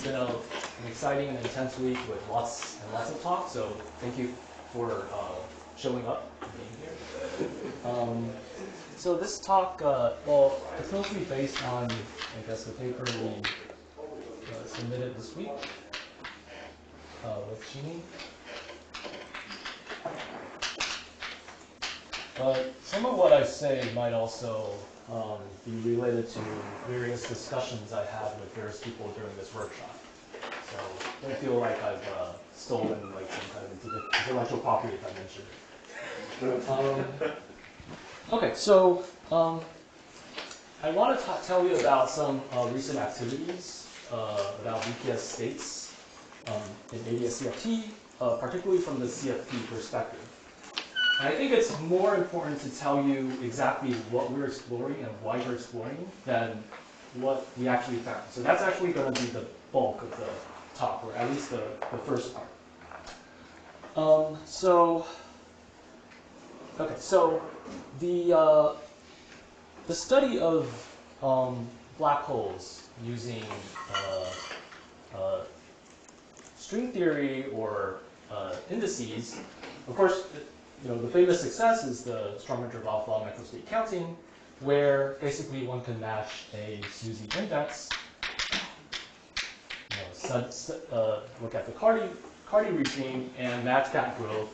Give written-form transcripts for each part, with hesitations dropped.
It's been an exciting and intense week with lots and lots of talk, so thank you for showing up and being here. So this talk, well, it's mostly based on, I guess, the paper we submitted this week with Jeannie. But some of what I say might also be related to various discussions I had with various people during this workshop. So don't feel like I've stolen like some kind of intellectual property if I mention it. Okay, so I want to tell you about some recent activities about BPS states in ADS-CFT, particularly from the CFT perspective. And I think it's more important to tell you exactly what we're exploring and why we're exploring than what we actually found. So that's actually going to be the bulk of the talk, or at least the first part. So the study of black holes using string theory or indices, of course, the famous success is the Strominger-Roth law microstate counting, where basically one can match a SUSY index, look at the Carty regime, and match that growth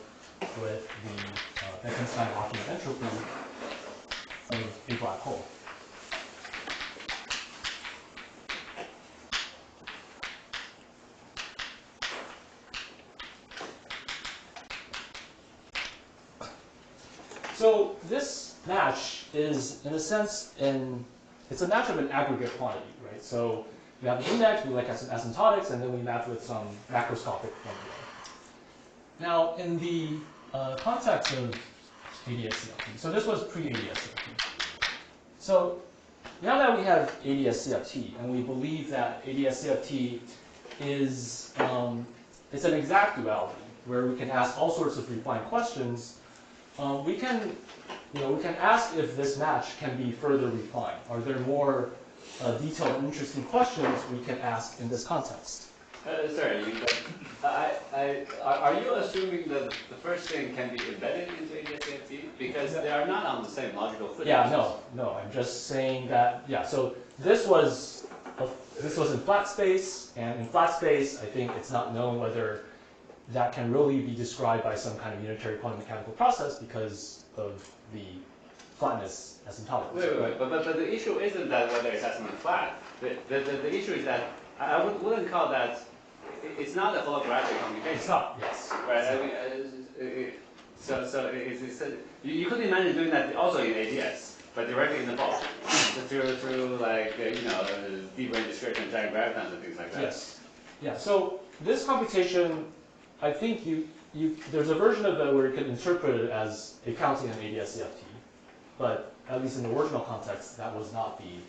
with the Bekenstein-Hawking entropy of a black hole. So this match is, in a sense, it's a match of an aggregate quantity, right? So we have an index, we look at some asymptotics, and then we match with some macroscopic formula. Now, in the context of ADS-CFT, so this was pre-ADS-CFT. So now that we have ADS-CFT, and we believe that ADS-CFT is it's an exact duality, where we can ask all sorts of refined questions, we can ask if this match can be further refined. Are there more detailed and interesting questions we can ask in this context? Sorry, are you assuming that the first thing can be embedded into ADS-CFT? Because they are not on the same logical footing. Yeah, no. I'm just saying that, yeah. So this was in flat space, and in flat space, I think it's not known whether that can really be described by some kind of unitary quantum mechanical process because of the flatness asymptotic. Wait. But the issue isn't that whether it's asymptotic flat. The issue is that I wouldn't call that. It's not a holographic computation. It's not. Yes. Right. I mean, so you could imagine doing that also in ADS, but directly in the bulk, through like deep range description, giant gravitons, and things like that. Yes. Yeah. So this computation, I think there's a version of it where you can interpret it as a counting in ADS-CFT, but at least in the original context, that was not the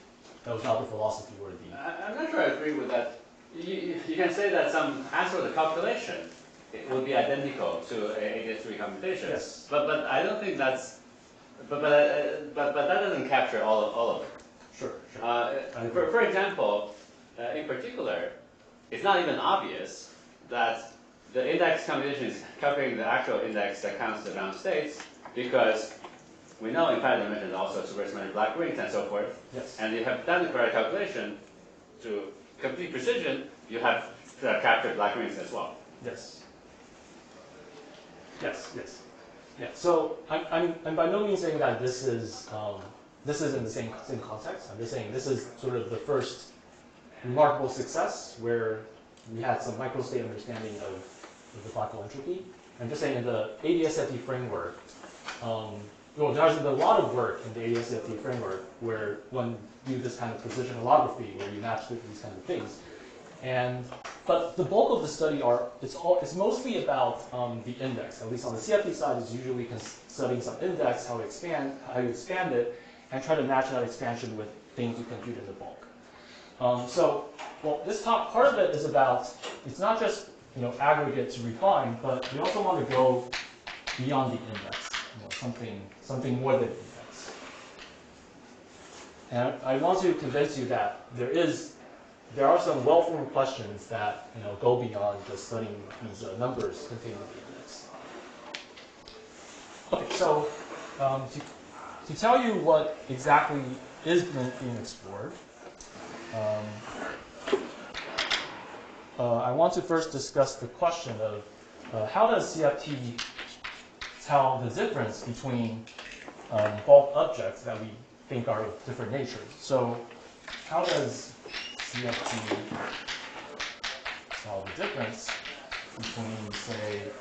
philosophy or the. I'm not sure I agree with that. You can say that some answer to the calculation would be identical to ADS-3 computation. Yes. But I don't think that's. But that doesn't capture all of it. Sure. For example, in particular, it's not even obvious that the index computation is calculating the actual index that counts the bound states, because we know in finite dimensions also supersymmetric black rings and so forth. Yes. And you have done the correct calculation to complete precision, you have captured black rings as well. Yes. Yeah. So I'm by no means saying that this is in the same context. I'm just saying this is sort of the first remarkable success where we had some microstate understanding of the black hole entropy. I'm just saying in the ADS-CFT framework, there's been a lot of work in the ADS-CFT framework where one do this kind of precision holography where you match with these kinds of things. But the bulk of the study it's mostly about the index. At least on the CFT side, it's usually studying some index, how you expand it, and try to match that expansion with things you compute in the bulk. This talk, part of it is about, it's not just aggregate to refine, but we also want to go beyond the index, something more than index. And I want to convince you that there is there are some well-formed questions that go beyond just studying these numbers contained in the index. Okay, so to tell you what exactly is being explored, I want to first discuss the question of how does CFT tell the difference between bulk objects that we think are of different natures. So how does CFT tell the difference between, say,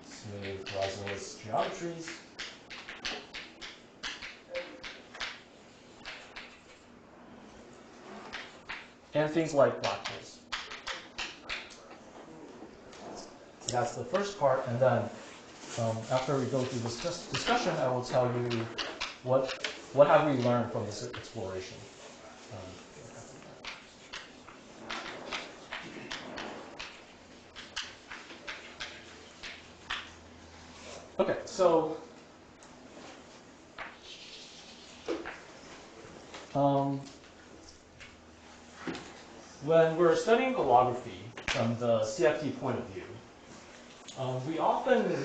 smooth horizonless geometries and things like black holes? So that's the first part, and then after we go through this discussion, I will tell you what have we learned from this exploration. Okay, so when we're studying holography from the CFT point of view, we often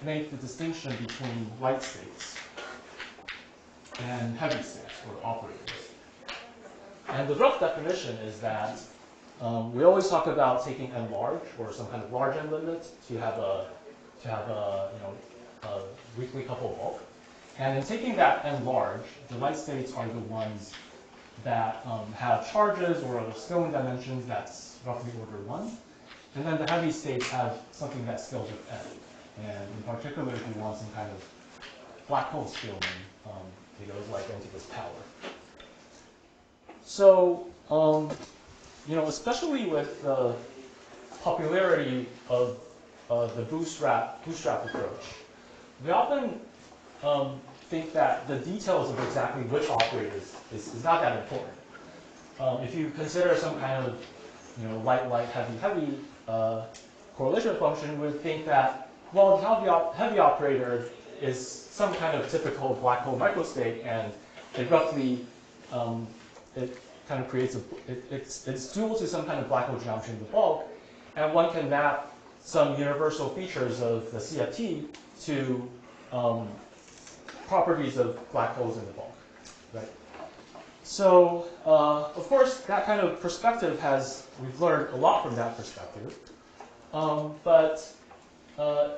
make the distinction between light states and heavy states, or operators. And the rough definition is that we always talk about taking n large, or some kind of large n limit, to have a weakly coupled bulk. And in taking that n large, the light states are the ones that have charges or scaling dimensions that's roughly order 1. And then the heavy states have something that scales with n. And in particular, if you want some kind of black hole scaling, it goes like n to this power. So, especially with the popularity of the bootstrap approach, we often think that the details of exactly which operators is not that important. If you consider some kind of light, heavy correlation function, we would think that, well, the heavy operator is some kind of typical black hole microstate, and it roughly it kind of creates it's dual to some kind of black hole geometry in the bulk, and one can map some universal features of the CFT to properties of black holes in the bulk, right? So, of course, that kind of perspective we've learned a lot from that perspective. But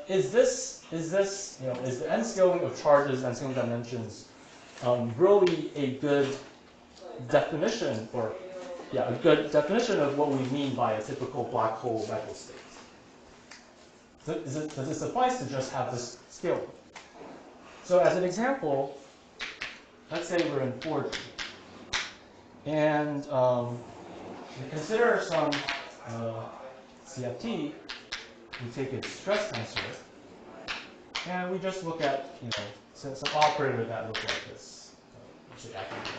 is the n scaling of charges and scaling dimensions really a good definition, a good definition of what we mean by a typical black hole microstate? Does it suffice to just have this scaling? So as an example, let's say we're in 4D, and we consider some CFT. We take its stress tensor, and we just look at some operator that look like this, actually active.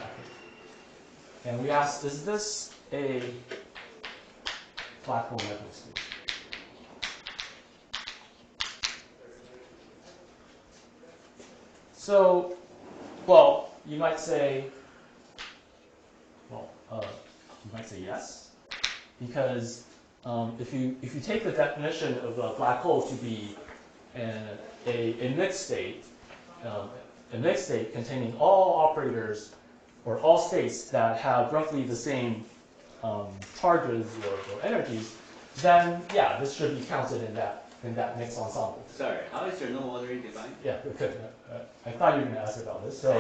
And we ask, is this a black hole microstate? So, well, you might say yes, because if you take the definition of a black hole to be a mixed state, containing all operators or all states that have roughly the same charges or energies, then yeah, this should be counted in that mixed ensemble. Sorry, how is your normal ordering defined? Yeah, good. I thought you were going to ask about this. So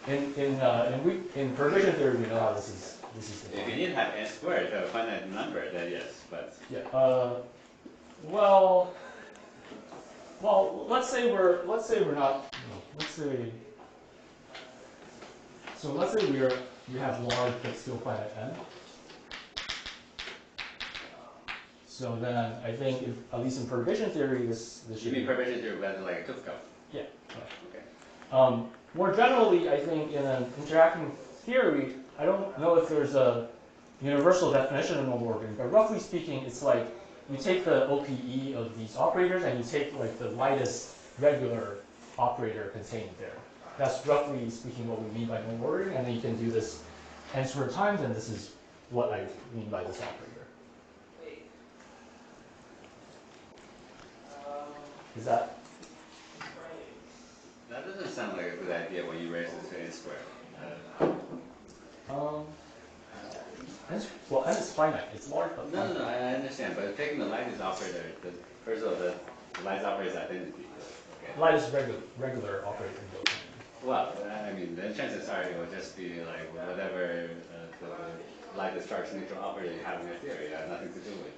in perturbation theory, we know how this is defined. If you didn't have n squared, a finite number, then yes, but yeah. Well, let's say we're not. Let's say we have large but still finite n. So then I think, at least in perturbation theory, this should you mean perturbation theory rather like a Tufka? Yeah. Okay. More generally, I think in an interacting theory, I don't know if there's a universal definition of normal ordering, but roughly speaking, it's like you take the OPE of these operators and you take like the lightest regular operator contained there. That's roughly speaking what we mean by normal ordering, and then you can do this n squared times, and this is what I mean by this operator. Is that? That doesn't sound like a good idea when you raise it to n squared. Well, n is finite. It's large, but No, I understand. But taking the Leibniz operator, first of all, the Leibniz operator is identity. Okay. Leibniz regular operator. Well, I mean, the chances are it will just be like whatever the Leibniz charge neutral operator you have in your theory. It has nothing to do with.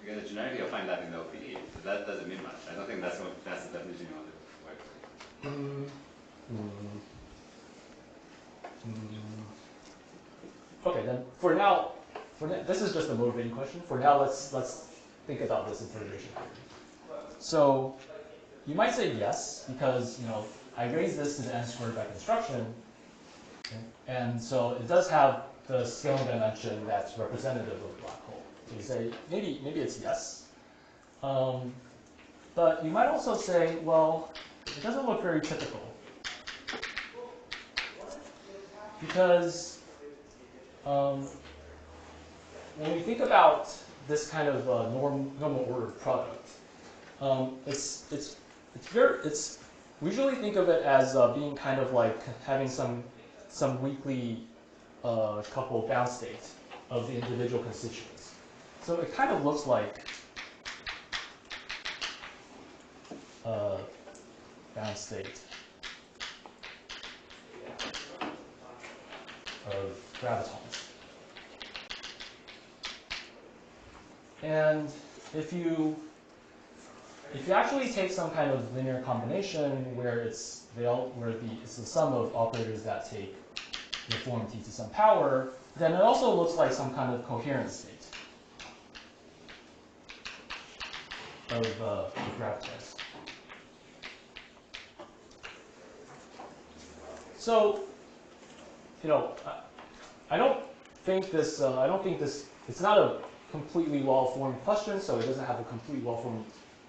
Because generically you'll find that in OPE. So that doesn't mean much. I don't think that's the definition you want to work with. Okay, then for now, this is just a motivating question. For now, let's think about this in perturbation theory. So you might say yes, because I raised this to the n squared by construction, and so it does have the scaling dimension that's representative of a black hole. So you say maybe it's yes, but you might also say, well, it doesn't look very typical, because when we think about this kind of normal ordered product, we usually think of it as being kind of like having some weakly coupled downstate of the individual constituents. So it kind of looks like downstate of gravitons. And if you actually take some kind of linear combination where it's the sum of operators that take uniformity to some power, then it also looks like some kind of coherent state of gravitons. So, I don't think this. It's not a completely well-formed question, so it doesn't have a completely well-formed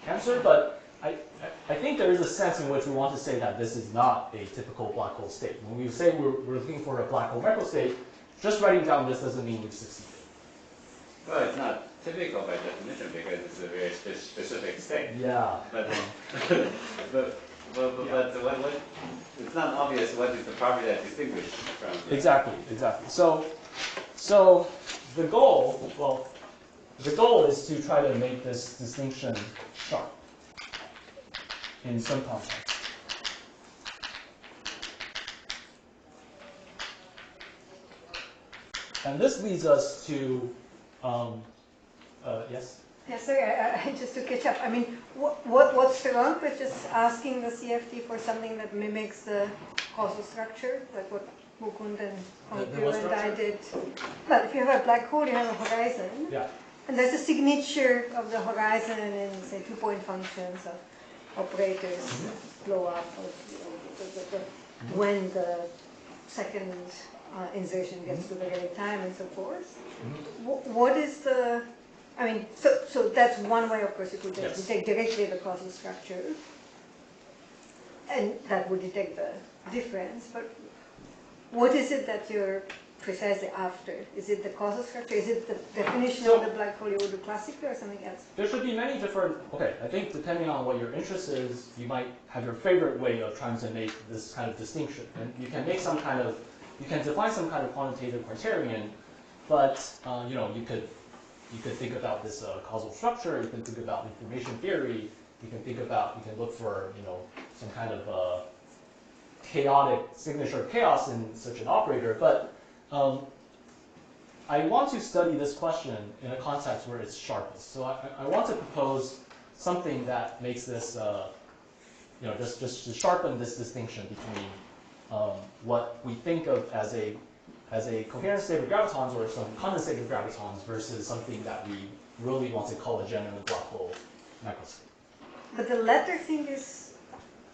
answer. But I think there is a sense in which we want to say that this is not a typical black hole state. When we say we're looking for a black hole microstate, just writing down this doesn't mean we've succeeded. Well, it's not typical by definition because it's a very specific state. Yeah. But what, it's not obvious what is the property that distinguishes from. Exactly. So the goal is to try to make this distinction sharp in some context. And this leads us to, yes? Yeah, sorry, just to catch up. I mean, what's wrong with just asking the CFT for something that mimics the causal structure, like what Mukund and Hongyu and I did? Well, if you have a black hole, you have a horizon. Yeah. And there's a signature of the horizon in, say, two-point functions of operators blow up, or, when the second insertion gets to the right time and so forth. What is the, I mean, so that's one way, of course, you could detect directly the causal structure, and that would detect the difference. But what is it that you're precisely after? Is it the causal structure? Is it the definition of the black hole you would do classically, or something else? There should be many different, I think depending on what your interest is, you might have your favorite way of trying to make this kind of distinction. And you can make some kind of, you can define some kind of quantitative criterion, but you could think about this causal structure, you can think about information theory, you can look for some kind of chaotic signature of chaos in such an operator. But I want to study this question in a context where it's sharpest. So I want to propose something that makes this just to sharpen this distinction between what we think of as a coherent state of gravitons or some condensated gravitons versus something that we really want to call a genuine black hole microstate. But the latter thing is,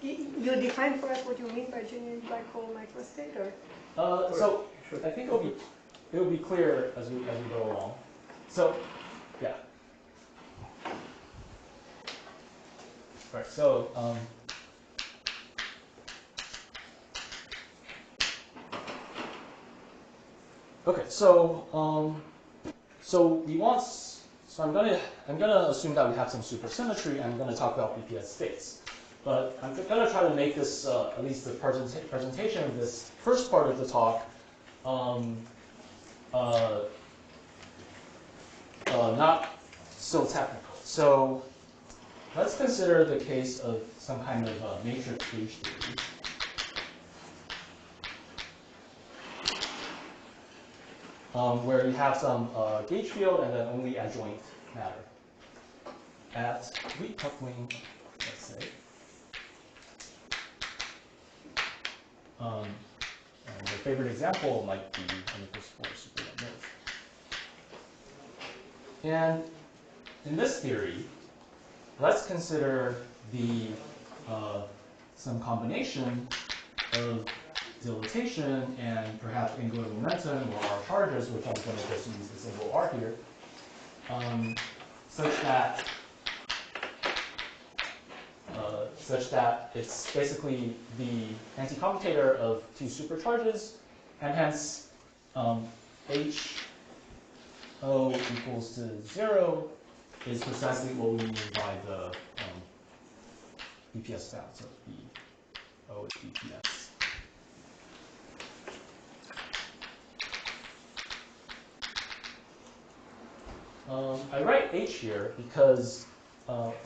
you define for us what you mean by genuine black hole microstate, or? So I think it will be clear as we go along. So yeah. Right. So okay. So we want. So I'm gonna assume that we have some supersymmetry. I'm gonna talk about BPS states. But I'm gonna try to make this at least the presentation of this first part of the talk not so technical. So let's consider the case of some kind of matrix gauge theory. Where you have some gauge field and then only adjoint matter. At weak coupling, let's say. And the favorite example might be N=4 super north. And in this theory, let's consider the some combination of dilatation and perhaps angular momentum or R charges, which I'm going to just use the symbol R here, such that it's basically the anticommutator of two supercharges, and hence H O equals to 0 is precisely what we mean by the BPS bound. So B O is BPS. I write H here because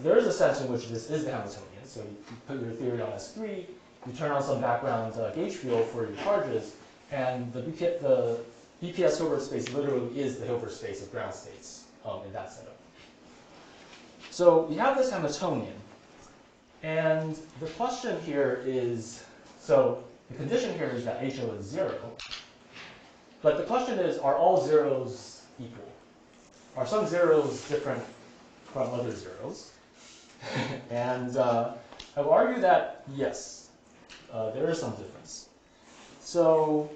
there is a sense in which this is the Hamiltonian. So you put your theory on S3, you turn on some background gauge field for your charges, and the BPS Hilbert space literally is the Hilbert space of ground states in that setup. So we have this Hamiltonian, and the question here is, so the condition here is that HO is 0, but the question is, are all zeros equal? Are some zeros different from other zeros? And I will argue that yes, there is some difference. So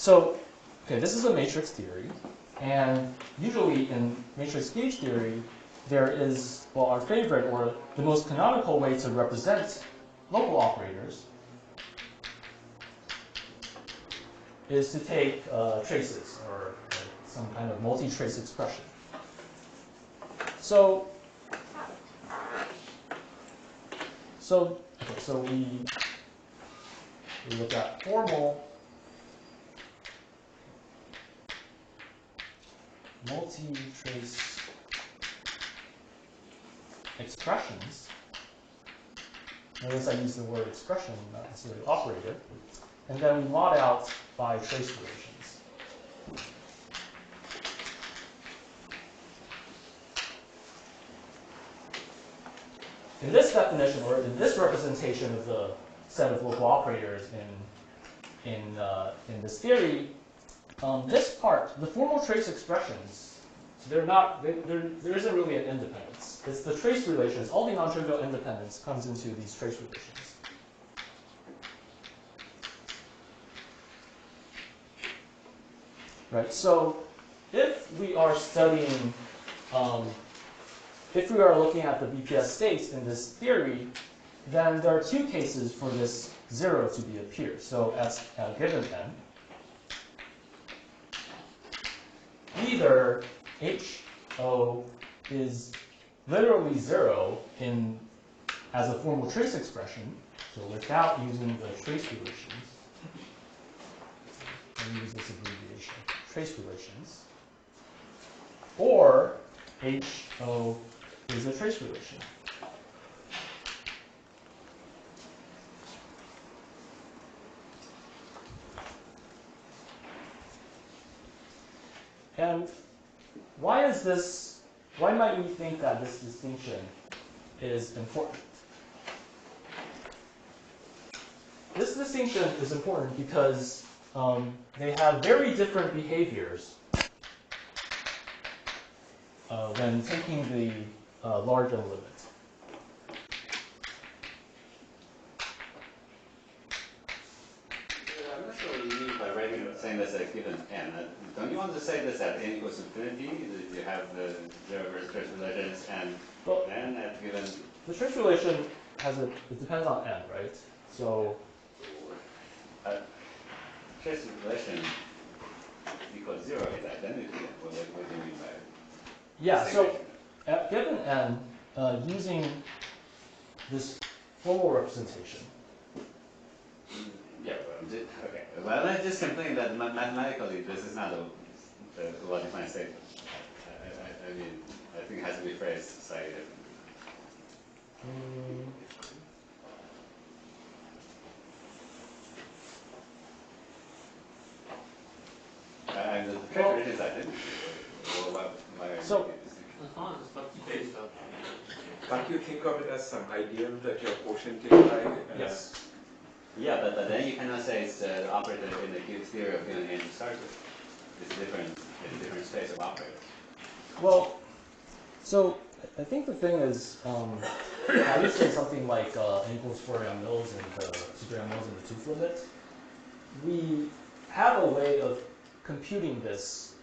okay, this is a matrix theory, and usually in matrix gauge theory, there is, well, our favorite or the most canonical way to represent local operators is to take traces or some kind of multi-trace expression. So we look at formal multi-trace expressions. Notice I use the word expression, not necessarily operator. And then we mod out by trace relations. In this definition, or in this representation of the set of local operators in this theory, this part, the formal trace expressions, there isn't really an independence. It's the trace relations. All the non-trivial independence comes into these trace relations. Right. So if we are studying, if we are looking at the BPS states in this theory, then there are two cases for this 0 to be appear. So as a given n, either HO is literally 0 as a formal trace expression, so without using the trace relations. Let me use this abbreviation, trace relations. Or HO is a trace relation. And why might we think that this distinction is important? This distinction is important because they have very different behaviors when taking the large n limit. I'm not sure what you mean by saying this at given n. Don't you want to say this at n equals infinity? You have have the zero versus trace relations, and Well, then at given the trace relation it depends on n, right? So trace relation equals 0 is identity. What do you mean by yeah, so distinguishing at given n, using this formal representation. Yeah, okay. Well, let's just complain that mathematically this is not a well-defined statement. I mean, I think it has to be phrased slightly differently. And the trace relation is identity. So- Can't you think of it as some ideal that you're quotienting? Yes. Yeah, but then you cannot say it's the operator in the theory of given n to start with. It's different space of operators. Well, so I think the thing is, I would say something like n equals Fourier Mills and the Fourier Mills and the tooth limit. We have a way of computing this.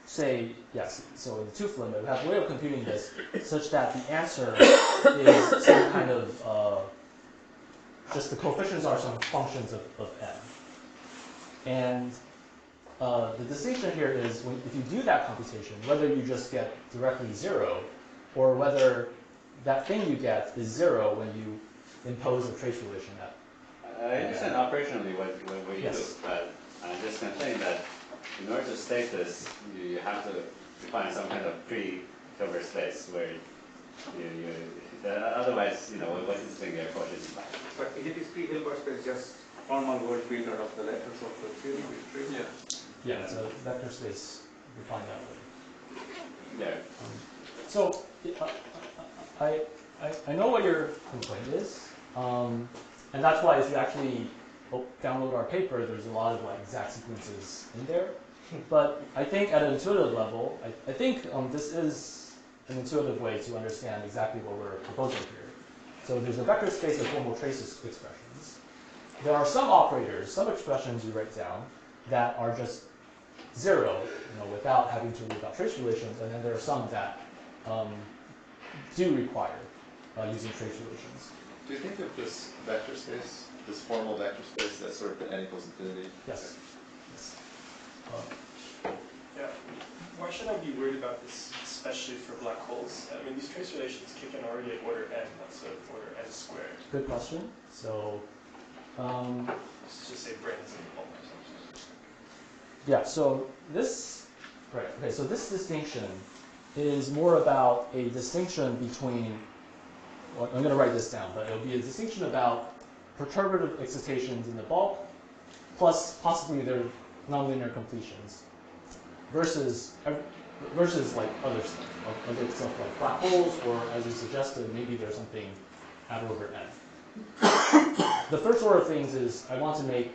Say yes. So in the tooth limit, we have a way of computing this such that the answer is some kind of just the coefficients are some functions of n. And the distinction here is if you do that computation, whether you just get directly 0, or whether that thing you get is 0 when you impose a trace relation at. I understand operationally what you Yes. do, but I'm just going to say that in order to state this, you have to define some kind of pre-Hilbert space where otherwise, what is the thing you're quoting by? But is it pre-Hilbert space just formal word filter of the letters of the theory? Yeah. Yeah, it's a vector space defined that way. Yeah. So I know what your complaint is, and that's why if you actually download our paper, there's a lot of exact sequences in there. But I think at an intuitive level, I think this is an intuitive way to understand exactly what we're proposing here. So there's a vector space of formal trace expressions. There are some operators, some expressions you write down that are just 0, without having to worry about trace relations, and then there are some that do require using trace relations. Do you think of this vector space, this formal vector space, as sort of the n equals infinity? Yes. Yes. Yeah. Why should I be worried about this, especially for black holes? I mean, these trace relations kick in already at order n, not so order n squared. Good question. So, Let's just say brains in the ball or something. yeah. So this, right? Okay. So this distinction is more about a distinction between. Well, I'm going to write this down, but it'll be a distinction about perturbative excitations in the bulk, plus possibly their nonlinear completions, versus like other stuff like black holes, or as you suggested, maybe there's something at over n. The first order of things is I want to make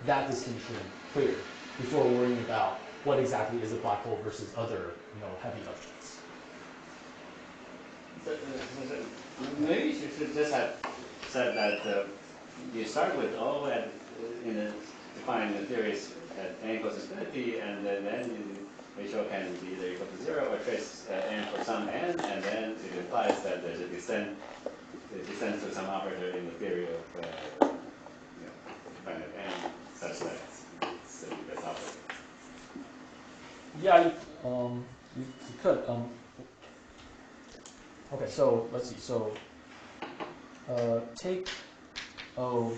that distinction clear before worrying about what exactly is a black hole versus other heavy objects. Maybe you should just have said that you start with O define the theories at n equals infinity, and then ratio can be either equal to 0 or trace n for some n, and then it implies that there's a descent. It descends to some operator in the theory of finite n, such that it's the best operator. Yeah, you could. Okay, so let's see. So take O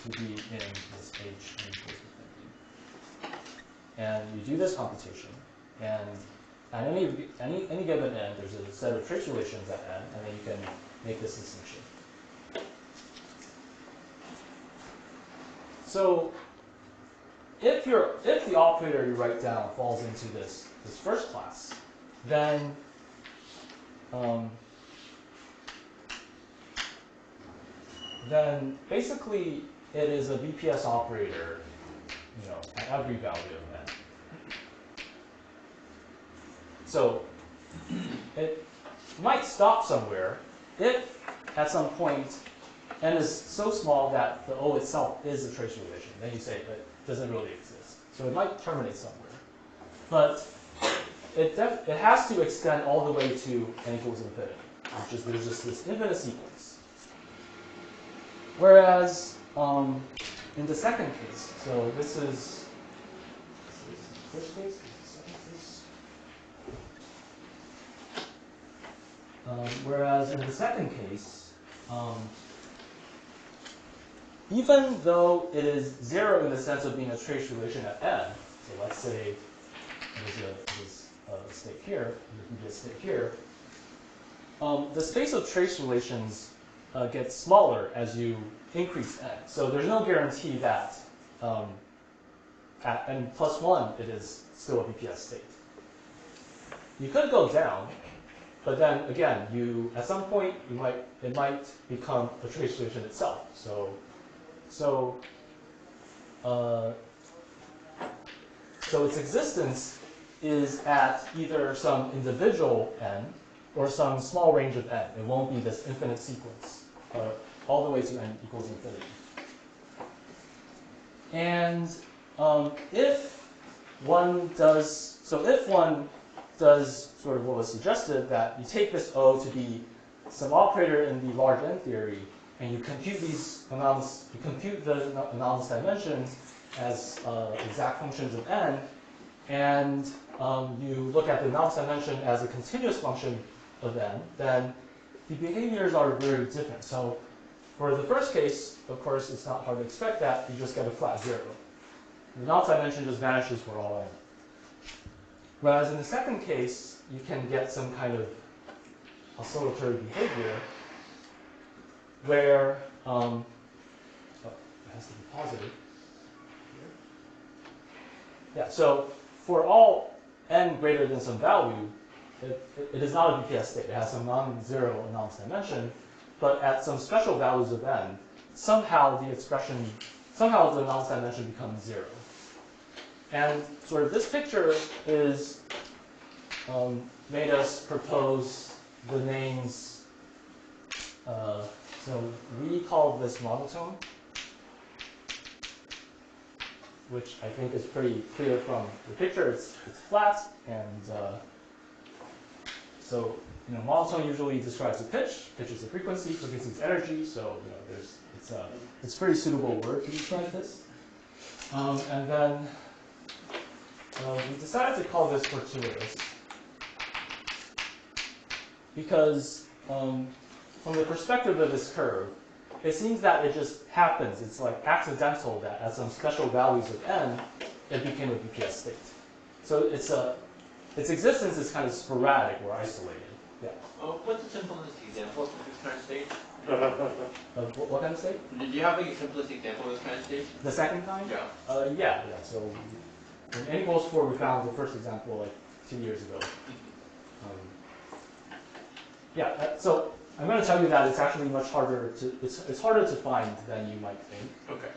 to be in this H n equals infinity, and you do this computation, and at any given n, there's a set of trace relations at n, and then you can make this distinction. So if the operator you write down falls into this first class, then basically it is a BPS operator, at every value of n. So it might stop somewhere if at some point n is so small that the O itself is a trace relation. Then you say it doesn't really exist. So it might terminate somewhere. But it has to extend all the way to n equals infinity. There's just this infinite sequence. Whereas in the second case, so this is the first case, this is the second case. Whereas in the second case, even though it is 0 in the sense of being a trace relation at n, so let's say there's a state here, and the state here, the space of trace relations gets smaller as you increase n. So there's no guarantee that at n plus 1 it is still a BPS state. You could go down, but then again, at some point it might become a trace relation itself. So its existence is at either some individual n or some small range of n. It won't be this infinite sequence all the way to n equals infinity. And if one does sort of what was suggested, that you take this O to be some operator in the large n theory, and you compute the anomalous dimensions as exact functions of n, and you look at the anomalous dimension as a continuous function of n, then the behaviors are very different. So for the first case, of course, it's not hard to expect that. You just get a flat 0. The anomalous dimension just vanishes for all n. Whereas in the second case, you can get some kind of oscillatory behavior where it has to be positive. Yeah, so for all n greater than some value, it is not a BPS state. It has some non-zero anomalous dimension, but at some special values of n, somehow the anomalous dimension becomes 0. And sort of this picture is made us propose the names. So we call this monotone, which I think is pretty clear from the picture. It's flat, and so monotone usually describes the pitch. Pitch is the frequency. Frequency is energy. So it's a pretty suitable word to describe this. And then we decided to call this fortuitous because from the perspective of this curve, it seems that it just happens. It's like accidental that at some special values of n, it became a BPS state. So its existence is kind of sporadic or isolated. Yeah. What's the simplest example of this kind of state? What kind of state? Did you have a simplest example of this kind of state? The second kind? Yeah. Yeah. So in n equals 4, we found the first example like 2 years ago. So I'm going to tell you that it's actually much harder to it's harder to find than you might think. Okay.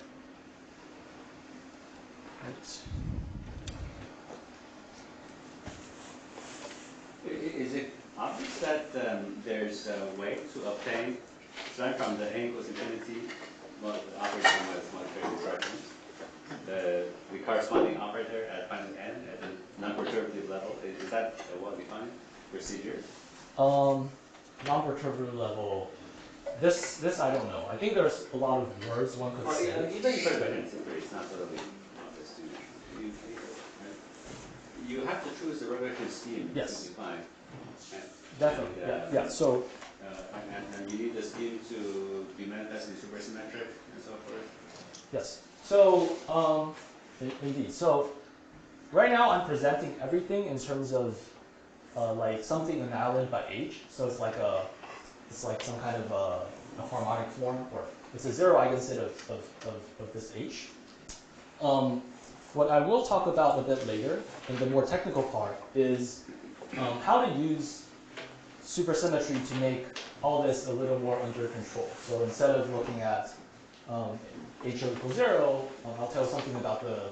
Is it obvious that there's a way to obtain, starting from the n equals infinity, operator with multiplication instructions, the corresponding operator at finite n at the non-perturbative level? Is that a well-defined procedure? Non-perturbative level. This I don't know. I think there's a lot of words one could say. Even for the it's not totally obvious to you. You have to choose the regulatory scheme to define. Definitely. Yeah. So. And you need the scheme to be manifestly supersymmetric and so forth. Yes. So indeed. So right now I'm presenting everything in terms of like something annihilated by h. So it's like some kind of a harmonic form, or it's a zero eigenstate of this h. What I will talk about a bit later in the more technical part is how to use supersymmetry to make all this a little more under control. So instead of looking at h equals 0, I'll tell you something about the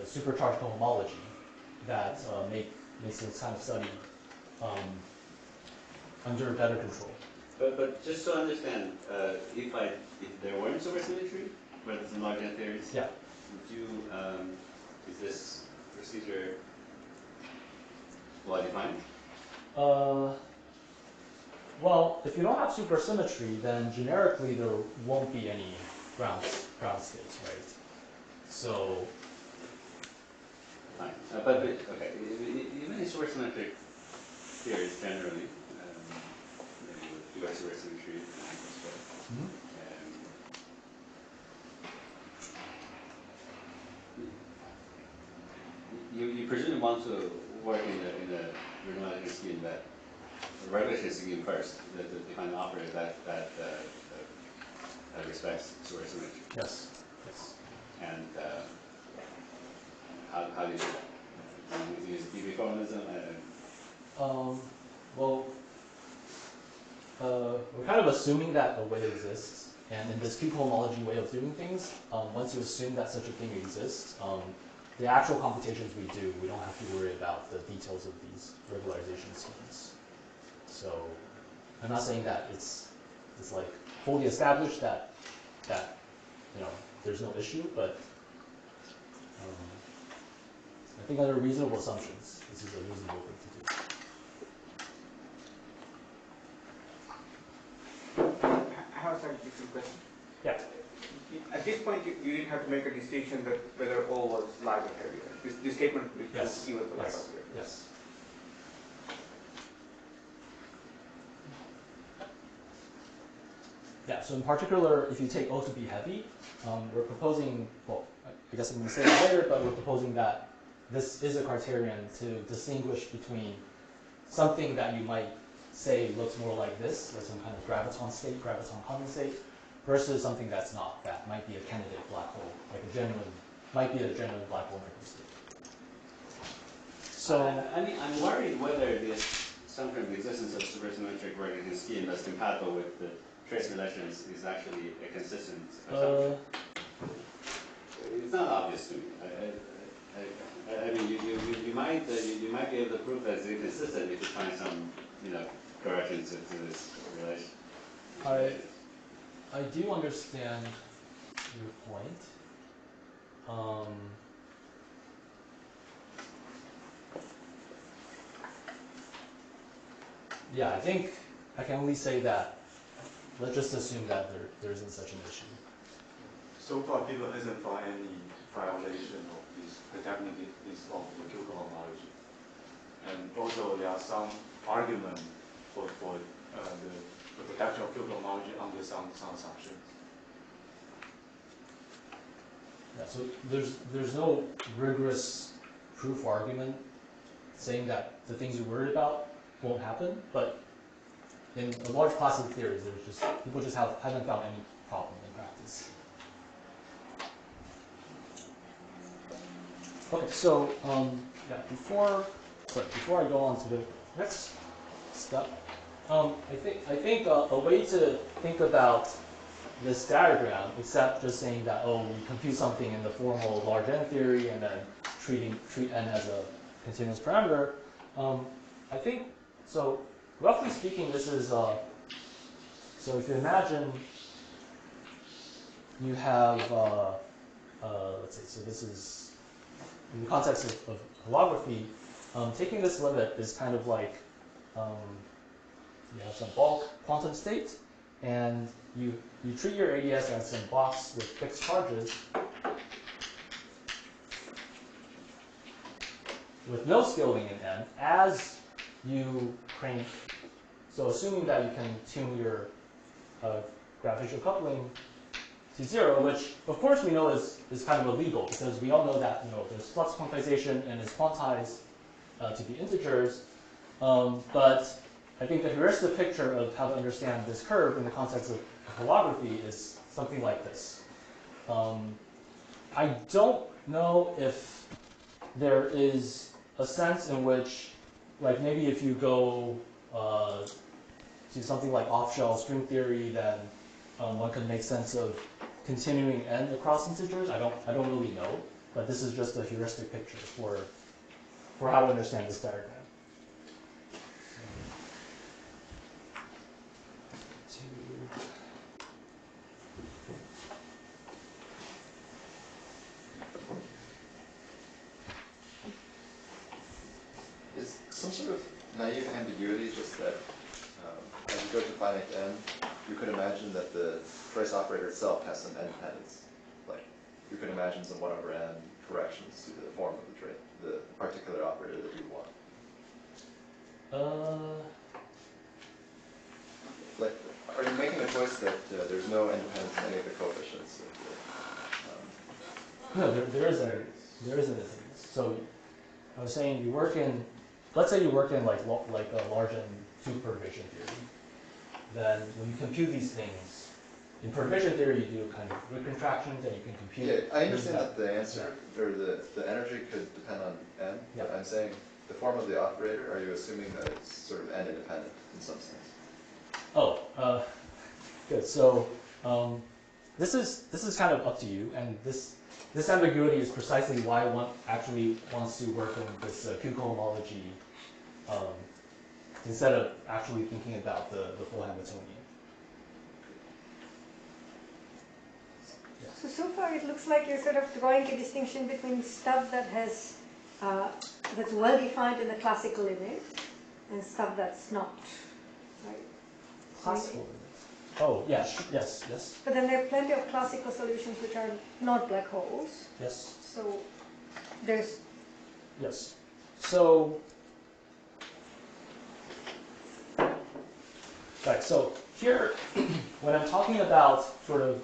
supercharged cohomology that makes this kind of study under better control. But just to understand, if there weren't supersymmetry, for the large n theories, would you is this procedure well defined? Well, if you don't have supersymmetry, then generically there won't be any ground states, right? So, Fine. But okay, even in supersymmetric theories generally, maybe with pure supersymmetry, you presumably want to work in the regulation scheme that the regulation scheme first, that define an operator that respects supersymmetry. yes, yes. And how do you use DB formalism? Well, we're kind of assuming that a way exists, and in this two-homology way of doing things, once you assume that such a thing exists, the actual computations we do, we don't have to worry about the details of these regularization schemes. So I'm not saying that it's like fully established that there's no issue, but I think under reasonable assumptions, this is a reasonable thing to do. I have a slightly different question. Yeah. At this point, you didn't have to make a distinction that whether all was light or heavy. This statement would be true Yes. even for light Yes. or heavy. Yes. Yeah, so in particular, if you take O to be heavy, we're proposing, well, I guess I'm going to say it later, but we're proposing that this is a criterion to distinguish between something that you might say looks more like this, like some kind of graviton state, graviton condensate, versus something that's not, that might be a candidate black hole, like might be a genuine black hole microstate. So, I'm worried whether this assumption of the existence of supersymmetric regulation scheme that's compatible with the trace relations is actually a consistent assumption. It's not obvious to me. I mean, you might be able to prove that it's inconsistent if you find some corrections to this relation. I do understand your point. Yeah, I think I can only say that. Let's just assume that there isn't such an issue. So far, people hasn't found any violation of this, the definiteness of the Q homology. And also, there are some argument for the protection of Q homology under some assumptions. Yeah, so there's no rigorous proof argument saying that the things you're worried about won't happen, but in a large class of theories, people just haven't found any problem in practice. Okay, so yeah, before I go on to the next step, I think a way to think about this diagram, except just saying that we compute something in the formal large N theory and then treat N as a continuous parameter. I think so. Roughly speaking, this is so. If you imagine you have let's see. So this is in the context of holography. Taking this limit is kind of like you have some bulk quantum state, and you treat your ADS as some box with fixed charges with no scaling in N as you crank. So assuming that you can tune your gravitational coupling to 0, which of course we know is kind of illegal because we all know that there's flux quantization and it's quantized to be integers. But I think the heuristic picture of how to understand this curve in the context of holography is something like this. I don't know if there is a sense in which, like maybe if you go to something like off-shell string theory, then one can make sense of continuing N across integers. I don't really know, but this is just a heuristic picture for how to understand this diagram. Is some naive ambiguity, just that as you go to finite n, you could imagine that the trace operator itself has some independence. Like, you could imagine some 1 over n corrections to the form of the particular operator that you want. Like, are you making a choice that there's no independence in any of the coefficients? No, there is an independence. So I was saying you work in, let's say you work in like a large N2 perturbation theory. Then when you compute these things, in perturbation theory you do kind of recontractions and you can compute. Yeah, I understand that the answer, or the energy could depend on n, but I'm saying the form of the operator, are you assuming that it's sort of n independent in some sense? Oh, good. So this is kind of up to you, and this ambiguity is precisely why one actually wants to work on this Q cohomology instead of actually thinking about the full Hamiltonian. So far it looks like you're sort of drawing a distinction between stuff that has that's well defined in the classical image and stuff that's not, right? Classical. Oh, yes. But then there are plenty of classical solutions which are not black holes. Yes. So there's. Yes. So. Right. So here, when I'm talking about sort of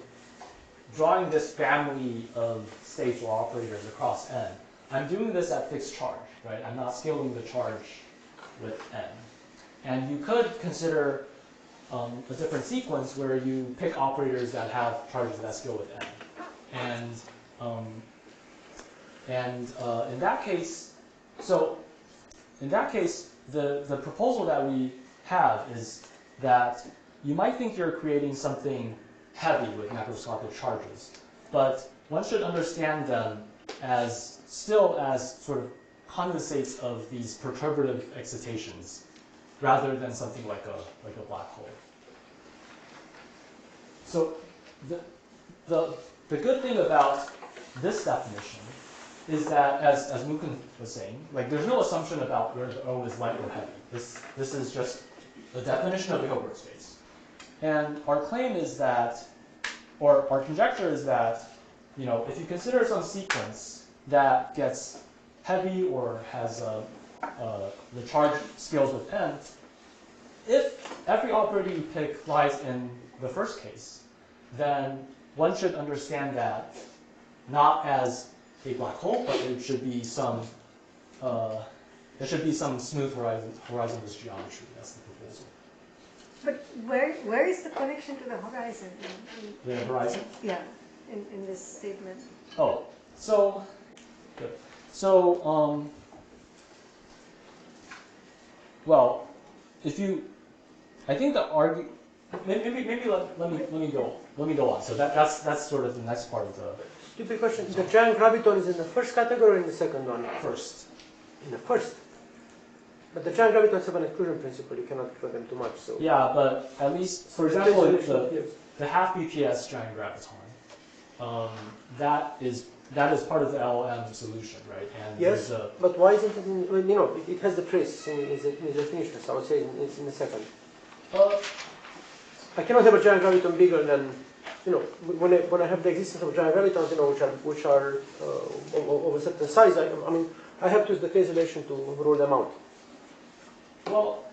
drawing this family of states or operators across n, I'm doing this at fixed charge, right? I'm not scaling the charge with n. And you could consider a different sequence where you pick operators that have charges that scale with n. And in that case, the proposal that we have is that you might think you're creating something heavy with macroscopic charges, but one should understand them as still as sort of condensates of these perturbative excitations, rather than something like a black hole. So the good thing about this definition is that, as Mukun was saying, like there's no assumption about where the O is light or heavy. This is just the definition of the Hilbert space. And our claim is that, or our conjecture is that, you know, if you consider some sequence that gets heavy or has the charge scales with n, if every operator you pick lies in the first case, then one should understand that not as a black hole, but it should be some smooth horizonless geometry. That's the proposal. But where is the connection to the horizon? The horizon? Yeah, in this statement. Oh, so good. So well, if you, I think the argument. Maybe let me go on. So that's sort of the next part of the. Stupid question. The giant graviton is in the first category or in the second one? First. In the first. But the giant gravitons have an exclusion principle. You cannot exclude them too much. So. Yeah, but at least, for example, the half BPS giant graviton, that is part of the LLM solution, right? And yes. But why isn't it? It has the trace in the definition. So I would say it's in the second. I cannot have a giant graviton bigger than, when I have the existence of giant gravitons, which are of a certain size. I mean, I have to use the phase relation to rule them out. Well,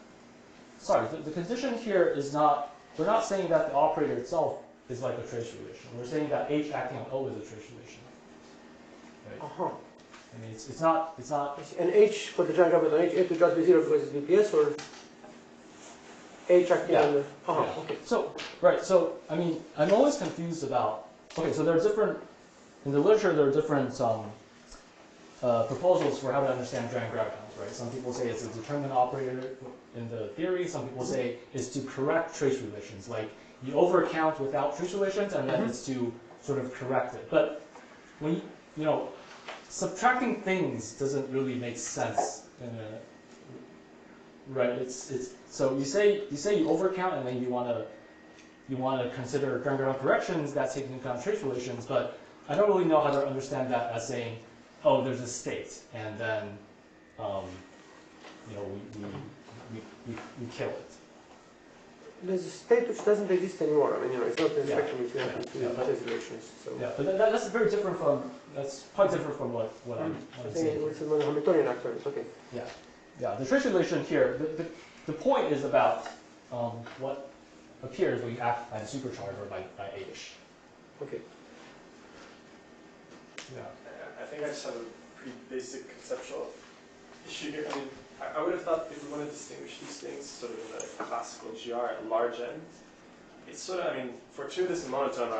sorry, the condition here is not, we're not saying that the operator itself is like a trace relation. We're saying that H acting on O is a trace relation. Right? Uh-huh. I mean, it's not. And H for the giant graviton, H to just be 0 because it's BPS, or H acting on the. Yeah. Okay. So, right, so, I mean, I'm always confused about, okay, so there are different, in the literature, there are different proposals for how to understand giant gravitons, right? Some people say it's a determinant operator in the theory. Some people say it's to correct trace relations. Like, you overcount without trace relations, and then it's to sort of correct it. But when, subtracting things doesn't really make sense in a, right? So you say you overcount, and then you want to consider giant graviton corrections that take into account trace relations, but I don't really know how to understand that as saying, oh, there's a state, and then we kill it. There's a state which doesn't exist anymore. I mean, it's not in the Yeah. spectrum which we have to use phase relations. So Yeah, but that's very different from, that's quite different from what I'm I saying. think it's a Hamiltonian actor. It's okay. Yeah, yeah. The trace relation here, the point is about what appears when you act by the supercharge or by A-ish. Okay. Yeah. I think I just have a pretty basic conceptual issue here. I mean, I would have thought if we want to distinguish these things sort of in the classical GR at large n, it's sort of, I mean, fortuitous and monotone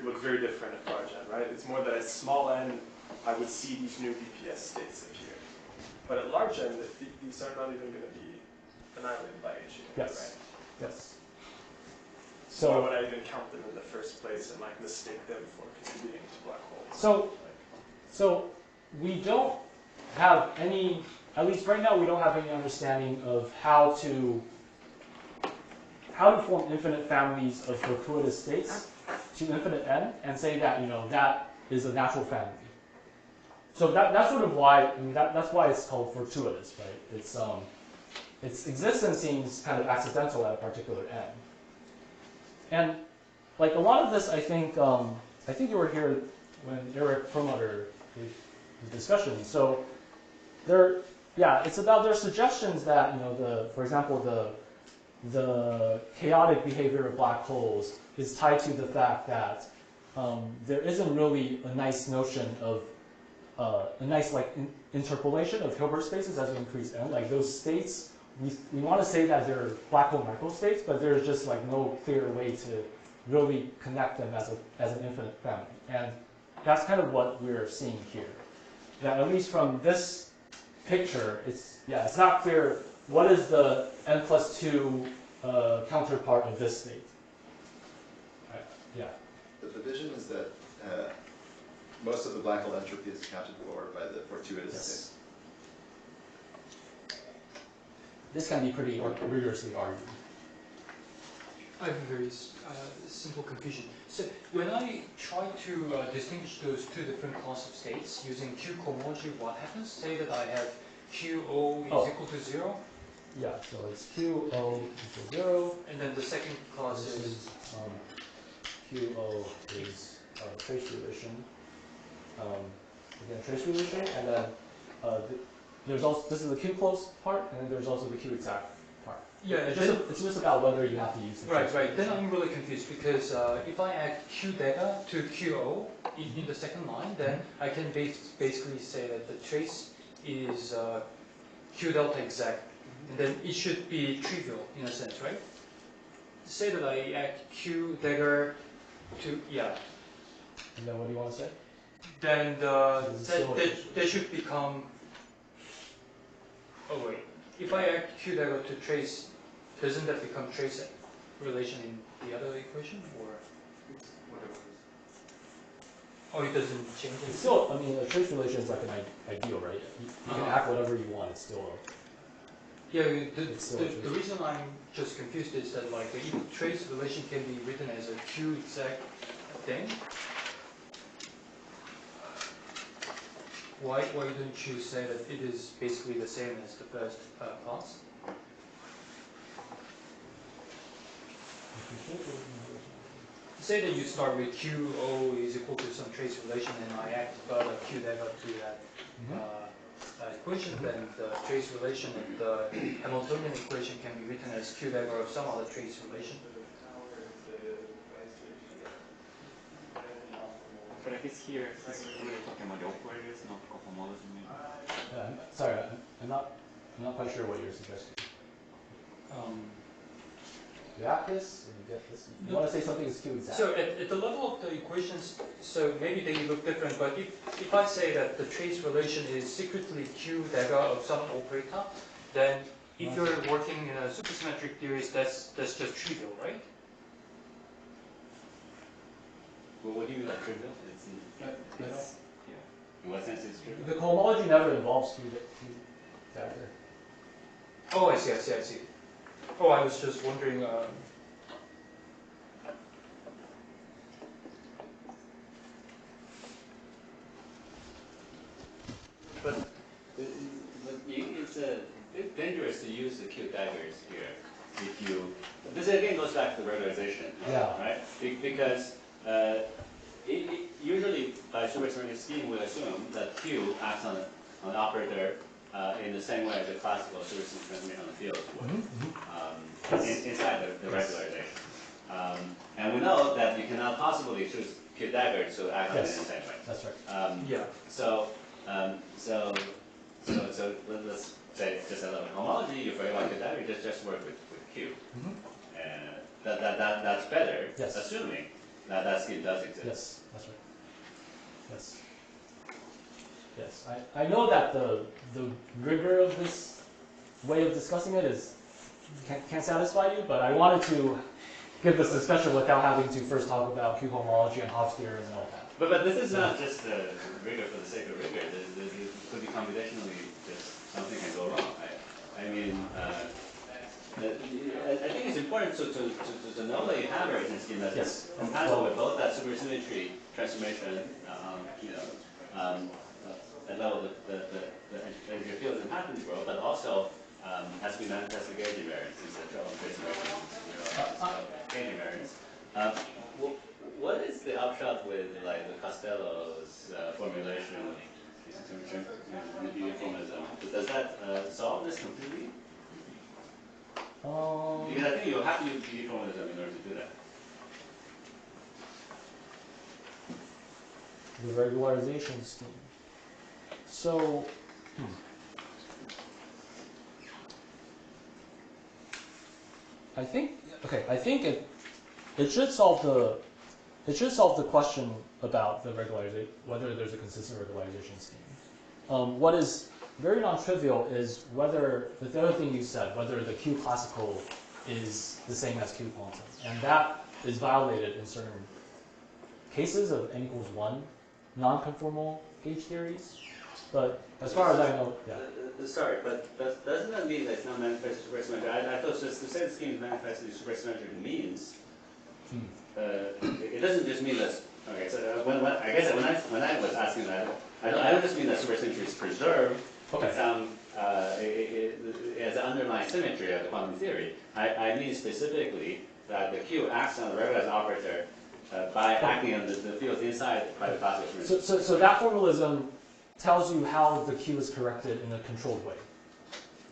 look very different at large n, right? It's more that at small n, I would see these new BPS states appear. But at large n, these are not even going to be annihilated by H, Yes. right? Yes. So why would I even count them in the first place and like mistake them for contributing to black holes? So we don't have any, at least right now, we don't have any understanding of how to form infinite families of fortuitous states to infinite n and say that that is a natural family. So that's sort of why that's why it's called fortuitous, right? Its existence seems kind of accidental at a particular n. And like a lot of this, I think you were here when Eric Perlmutter gave the discussion. So it's about their suggestions that for example the chaotic behavior of black holes is tied to the fact that there isn't really a nice notion of a nice interpolation of Hilbert spaces as we increase n. Like those states, we want to say that they're black hole microstates, but there's just like no clear way to really connect them as an infinite family. And that's kind of what we're seeing here. That at least from this picture, it's not clear what is the n+2 counterpart of this state. Right. Yeah. The vision is that most of the black hole entropy is accounted for by the fortuitous state. This can be pretty rigorously argued. I have a very simple confusion. So when I try to distinguish those two different class of states using Q cohomology, what happens? Say that I have QO is equal to 0. Yeah, so it's QO equals 0. And then the second class is QO is trace relation. Again, trace relation, and then there's also, this is the Q close part, and then there's also the Q exact part. Yeah, it's just about whether you have to use the trace right. Then I'm really confused because if I add Q data to QO in the second line, then I can basically say that the trace is Q delta exact, and then it should be trivial in a sense, right? Say that I add Q dagger to And then what do you want to say? Then that should become. Oh wait, if I add Q dagger to trace, doesn't that become trace relation in the other equation, or? Oh, it doesn't change it? It's still, I mean, a trace relation is like an ideal, right? You can act whatever you want, it's still Yeah, the reason I'm just confused is that like if trace relation can be written as a Q exact thing, why don't you say that it is basically the same as the first class? Say that you start with QO is equal to some trace relation, and I add further Q dagger to that equation, then the trace relation and the Hamiltonian equation can be written as Q dagger of some other trace relation. But I guess here, he's really talking about the operators, not cohomology. sorry, I'm not quite sure what you're suggesting. You have this, and you get this. You want to say something is Q exact. So at the level of the equations, so maybe they look different, but if I say that the trace relation is secretly Q dagger of some operator, then if you're working in a supersymmetric theories, that's just trivial, right? Well, what do you mean by trivial? In what sense is trivial? The cohomology never involves Q dagger. Oh, I see. Oh, I was just wondering. But it's a bit dangerous to use the Q daggers here, if you, this again goes back to the regularization, right? Because usually by supersymmetric scheme, we assume that Q acts on the operator in the same way as the classical supersymmetric transformation on the field would, inside the regularization. And we know that you cannot possibly choose Q dagger to act on it in the same way. That's right. So let's say just a little homology. You forget about Q dagger, just work with Q. That's better, assuming that scheme does exist. Yes, that's right. Yes. Yes, I know that the rigor of this way of discussing it can't satisfy you, but I wanted to give this discussion without having to first talk about Q homology and Hobbes theorem and all that. But this is not just rigor for the sake of rigor. It could be computationally just something can go wrong. I mean, I think it's important to know that you have a reference scheme that is compatible with both that supersymmetry transformation, at level the field is compatible world, but also has to be manifest with gauge invariance instead of trouble trace invariance, gauge invariance. What is the upshot with like the Costello's formulation of uniformism? Does that solve this completely? Because I think you have to use uniformism in order to do that. The regularization scheme. So, I think it should solve the question about the regularization, whether there's a consistent regularization scheme. What is very non-trivial is whether the other thing you said, whether the Q classical is the same as Q quantum, and that is violated in certain cases of n equals 1 non-conformal gauge theories. But as far as I know, Sorry, but doesn't that mean that it's not manifest supersymmetric? I thought just to say the scheme is manifestly supersymmetric means it doesn't just mean that. Okay, so I guess when I was asking that, I don't just mean that supersymmetry is preserved. Some as an underlying symmetry of the quantum theory. I mean specifically that the Q acts on the regularized operator by acting on the fields inside by the classical symmetry. So that formalism tells you how the Q is corrected in a controlled way.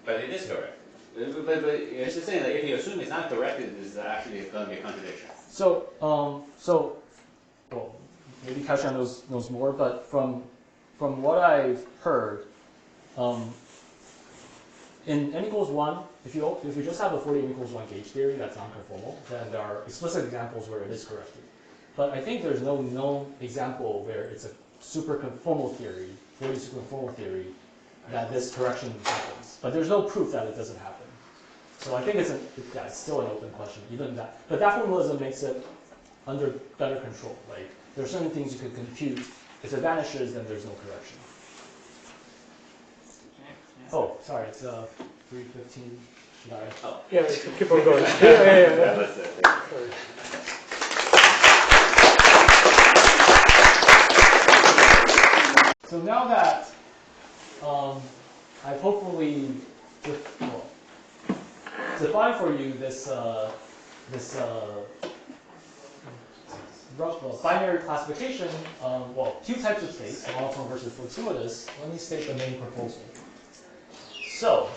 But it is correct. But it's just saying that if you assume it's not corrected, it's actually going to be a contradiction. So well, maybe Kaishan knows more, but from what I've heard, in n equals 1, if you just have a 40 n equals 1 gauge theory that's non-conformal, then there are explicit examples where it is corrected. But I think there's no known example where it's a superconformal theory, 40 superconformal theory, that this correction happens. But there's no proof that it doesn't happen. So I think it's still an open question, even that. But that formalism makes it under better control. Like there are certain things you could compute. If it vanishes, then there's no correction. Oh, sorry, it's 3:15. Should I? Oh. Yeah, keep on going. Yeah. So now that I've hopefully defined for you this binary classification, two types of states, monotone versus fortuitous, let me state the main proposal. So,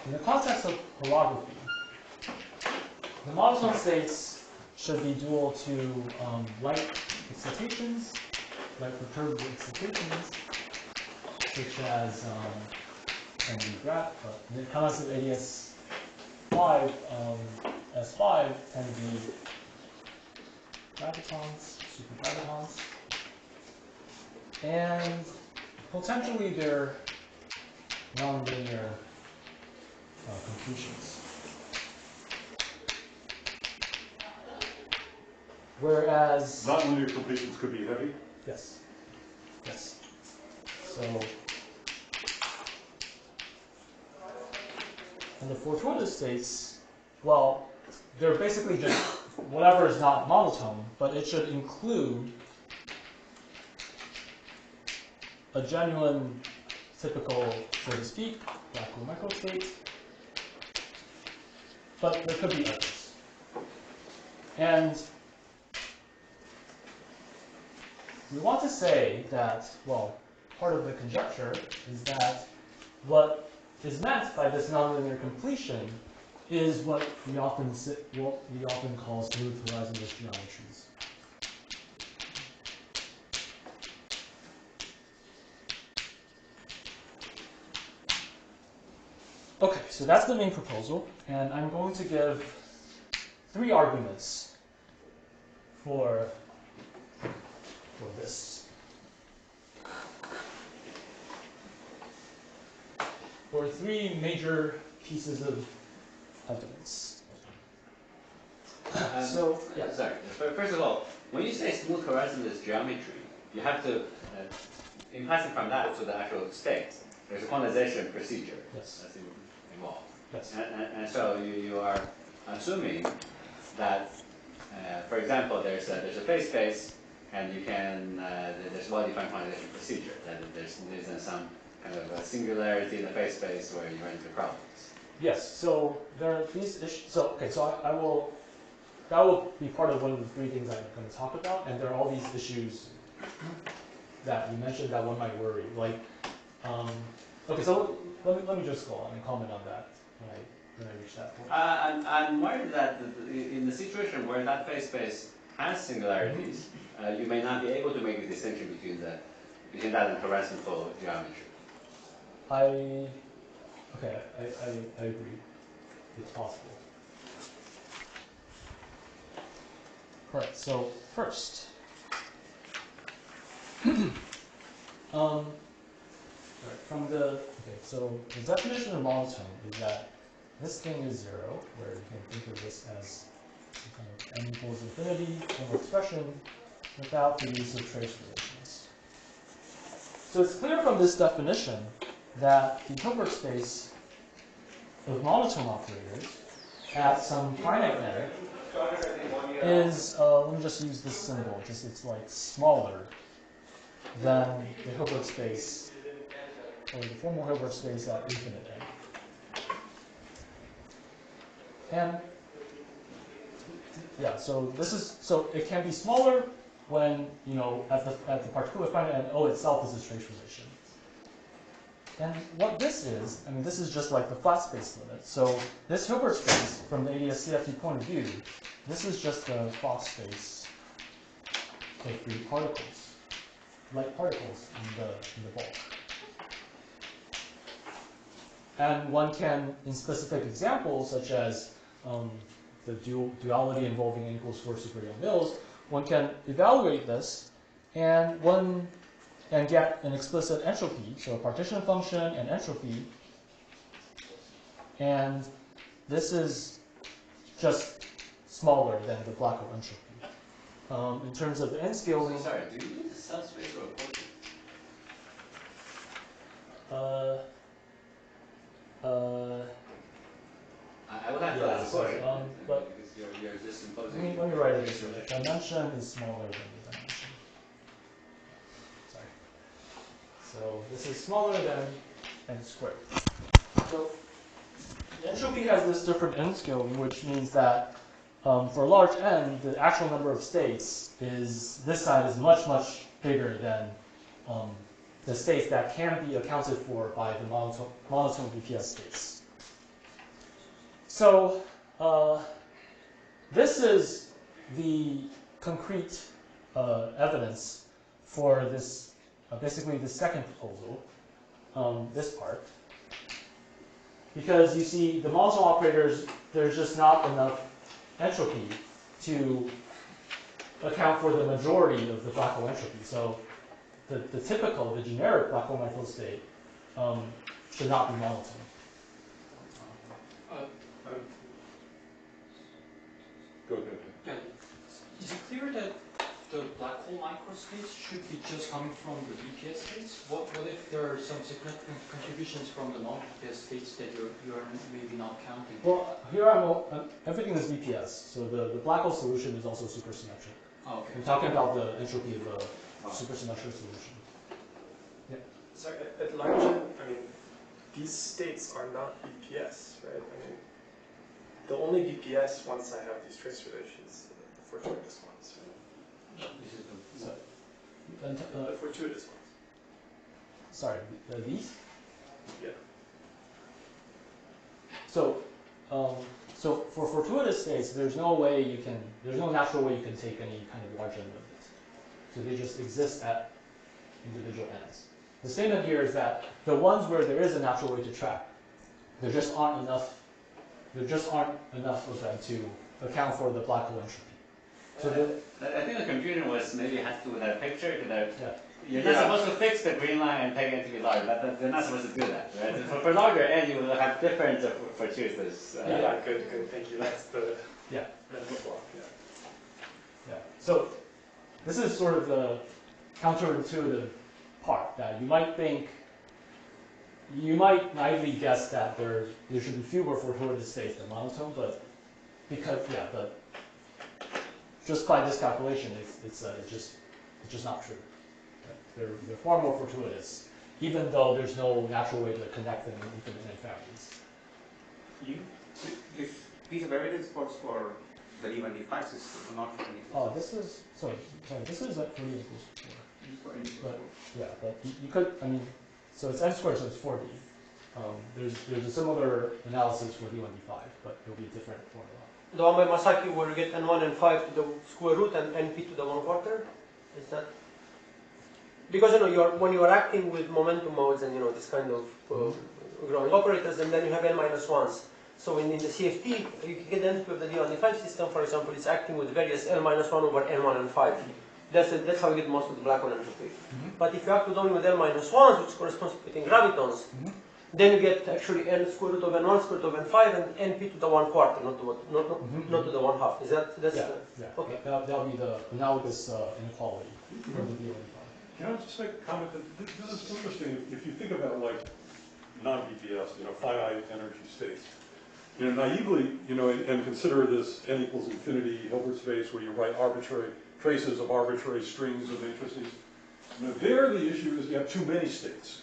in the context of holography, the monotone states should be dual to light excitations, light perturbed excitations, such as can be in the context of ADS5, S5 can be gravitons, supergravitons, and potentially they're nonlinear completions. Whereas nonlinear completions could be heavy. Yes. Yes. So in the fortuitous states, well, they're basically just whatever is not monotone, but it should include a genuine typical, so to speak, black hole microstate. But there could be others. And we want to say that, well, part of the conjecture is that what is meant by this nonlinear completion is what we often call smooth horizonless geometries. Okay, so that's the main proposal, and I'm going to give 3 arguments for this. For 3 major pieces of evidence. So, yeah. Sorry. First of all, when you say smooth horizonless geometry, you have to, in passing from that to the actual state, there's a quantization procedure Yes. that's involved. Yes. And so you are assuming that, for example, there's a phase space, and you can there's a well-defined quantization procedure. That there's some kind of a singularity in the phase space where you run into problems. Yes. So there are these issues. So okay. So I will. That will be part of one of the 3 things I'm going to talk about, and there are all these issues that you mentioned that one might worry. Like, okay. So let me just go on and comment on that when I reach that point. I'm worried that in the situation where that phase space has singularities, you may not be able to make a distinction between that and horizontal geometry. I agree. It's possible. All right. So first, so the definition of monotone is that this thing is 0, where you can think of this as some kind of n equals infinity form expression without the use of trace relations. So it's clear from this definition that the Hilbert space of monotone operators at some finite n is, let me just use this symbol, it's like smaller than the Hilbert space, or the formal Hilbert space at infinite n. And yeah, so it can be smaller when, at the particular finite n, O itself is a trace relation. And what this is, this is just like the flat space limit. So this Hilbert space, from the ADS-CFT point of view, this is just a Fock space of 3 particles, light particles in the bulk. And one can, in specific examples, such as the duality involving n equals 4 superreal mills, one can evaluate this and get an explicit entropy, so a partition function and entropy. And this is just smaller than the black hole entropy. In terms of the n scaling. Sorry, do you need a subspace or a quotient? I would have to ask a quotient, but because you're just imposing. Let me write it this way. The dimension is smaller than the dimension. Sorry. So this is smaller than n squared. So entropy has this different n scaling, which means that for a large n, the actual number of states this side is much, much bigger than the states that can be accounted for by the monotone BPS states. So this is the concrete evidence for this, basically the second proposal, this part. Because you see, the monotone operators, there's just not enough entropy to account for the majority of the black hole entropy. So the typical, the generic black hole microstate should not be monotone. Go ahead. Yeah. Is it clear that the black hole microstates should be just coming from the BPS states? What if there are some significant contributions from the non-BPS states that you're maybe not counting? Well, here everything is BPS, so the black hole solution is also supersymmetric. Oh, okay. I'm talking about the entropy of a supersymmetric solution. Yeah. Sorry, at large n, I mean, these states are not BPS, right? I mean, the only BPS once I have these trace relations, the fortuitous ones, right? The fortuitous ones. Sorry, these? Yeah. So, so for fortuitous states, there's no natural way you can take any kind of large n limit. So they just exist at individual n's. The statement here is that the ones where there is a natural way to track, there just aren't enough of them to account for the black hole entropy. So I think the confusion was maybe has to do with that picture. yeah. You're not supposed to fix the green line and peg it to be large. They're not supposed to do that, right? For larger n, you will have different fortuitous. Yeah, good, thank you. That's the Yeah. block. Yeah. Yeah. So this is sort of the counterintuitive part that you might naively guess that there should be fewer fortuitous states than monotone, but just by this calculation, it's just not true. They're far more fortuitous, even though there's no natural way to connect them in infinite n families. These are very sports for the D1, D5 system, not for any. Oh, this is this is for D equals 4. But yeah, but you could, I mean, so it's n squared, so it's 4d. There's a similar analysis for D1, D5, but it'll be a different formula. The one by Masaki where you get n1 and 5 to the square root and np to the 1/4? Is that? Because when you are acting with momentum modes and this kind of growing operators, and then you have n minus 1s. So in the CFT, you can get the entropy of the D1, D5 system, for example, it's acting with various n minus 1 over n1 and 5. That's how you get most of the black hole entropy. But if you act with only with n minus 1s, which corresponds to fitting gravitons, then you get actually n square root of n1 square root of n5 and np to the 1/4, not to the 1/2. Is that okay? That'll be the analogous inequality for the D1, D5. Can I just make a comment that this is interesting if you think about like non-BPS, finite energy states. Naively, and consider this n equals infinity Hilbert space where you write arbitrary traces of arbitrary strings of matrices. There the issue is you have too many states.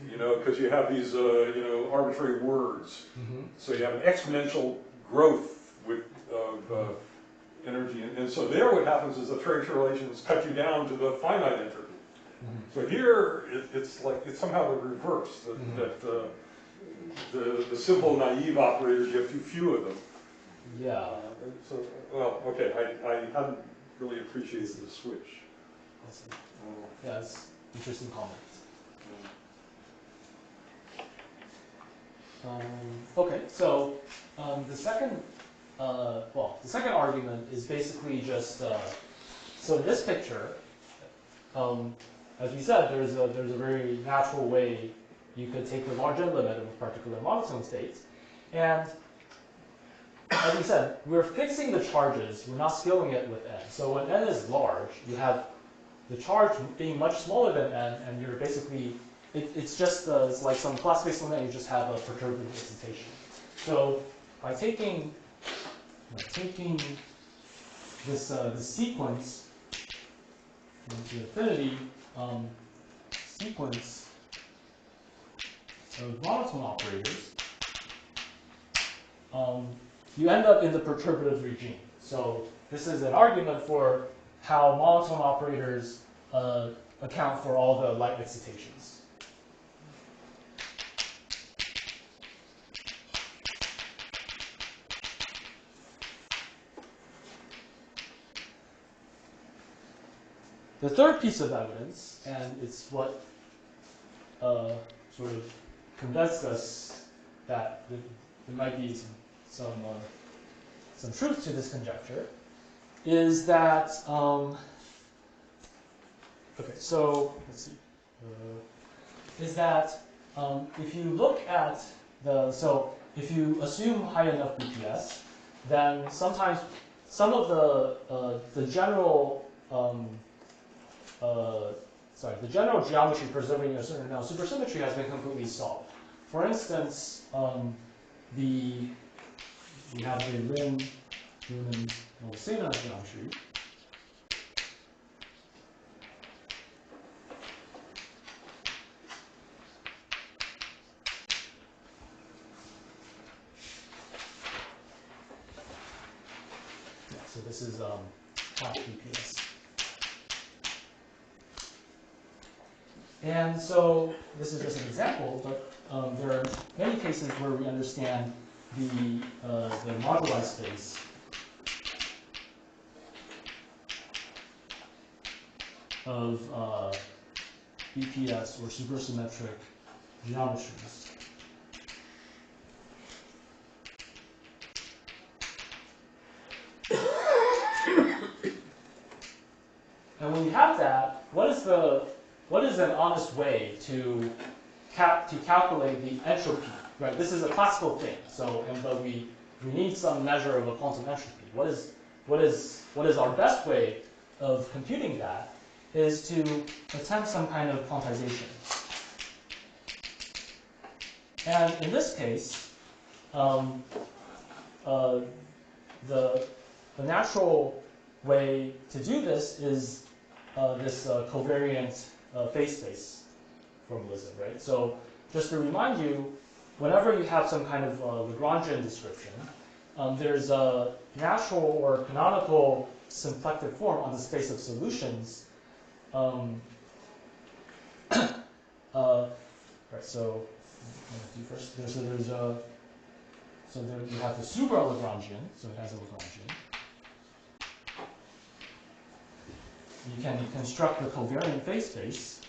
Because you have these, arbitrary words. So you have an exponential growth of energy. And so there what happens is the trace relations cut you down to the finite entropy. So here it's somehow the reverse, that the simple naive operators, you have too few of them. Yeah. Okay, I hadn't really appreciated the switch. Yeah, it's interesting comment. Okay, so the second argument is basically just so in this picture, as we said, there's a very natural way you could take the large n limit of a particular monotone state, and as we said, we're fixing the charges. We're not scaling it with n. So when n is large, you have the charge being much smaller than n, and you're basically it's just it's like some class-based limit. You just have a perturbative excitation. So by taking this sequence into infinity sequence of monotone operators, you end up in the perturbative regime. So this is an argument for how monotone operators account for all the light excitations. The third piece of evidence, and it's what sort of convinced us that there might be some truth to this conjecture, is that okay. So let's see. Is that if you look at if you assume high enough BPS, then sometimes some of the general the general geometry preserving a certain amount of supersymmetry has been completely solved. For instance, we have the Lin-Newman-Molsena geometry. This is half BPS. And so this is just an example, but there are many cases where we understand the moduli space of BPS or supersymmetric geometries. And when you have that, what is an honest way to calculate the entropy? Right. This is a classical thing. So, but we need some measure of a quantum entropy. What is our best way of computing that? Is to attempt some kind of quantization. And in this case, the natural way to do this is this covariant phase space formalism, right? So just to remind you, whenever you have some kind of Lagrangian description, there's a natural or canonical symplectic form on the space of solutions. Right, so do first. So there you have the supra-Lagrangian, so it has a Lagrangian. You can construct the covariant phase space,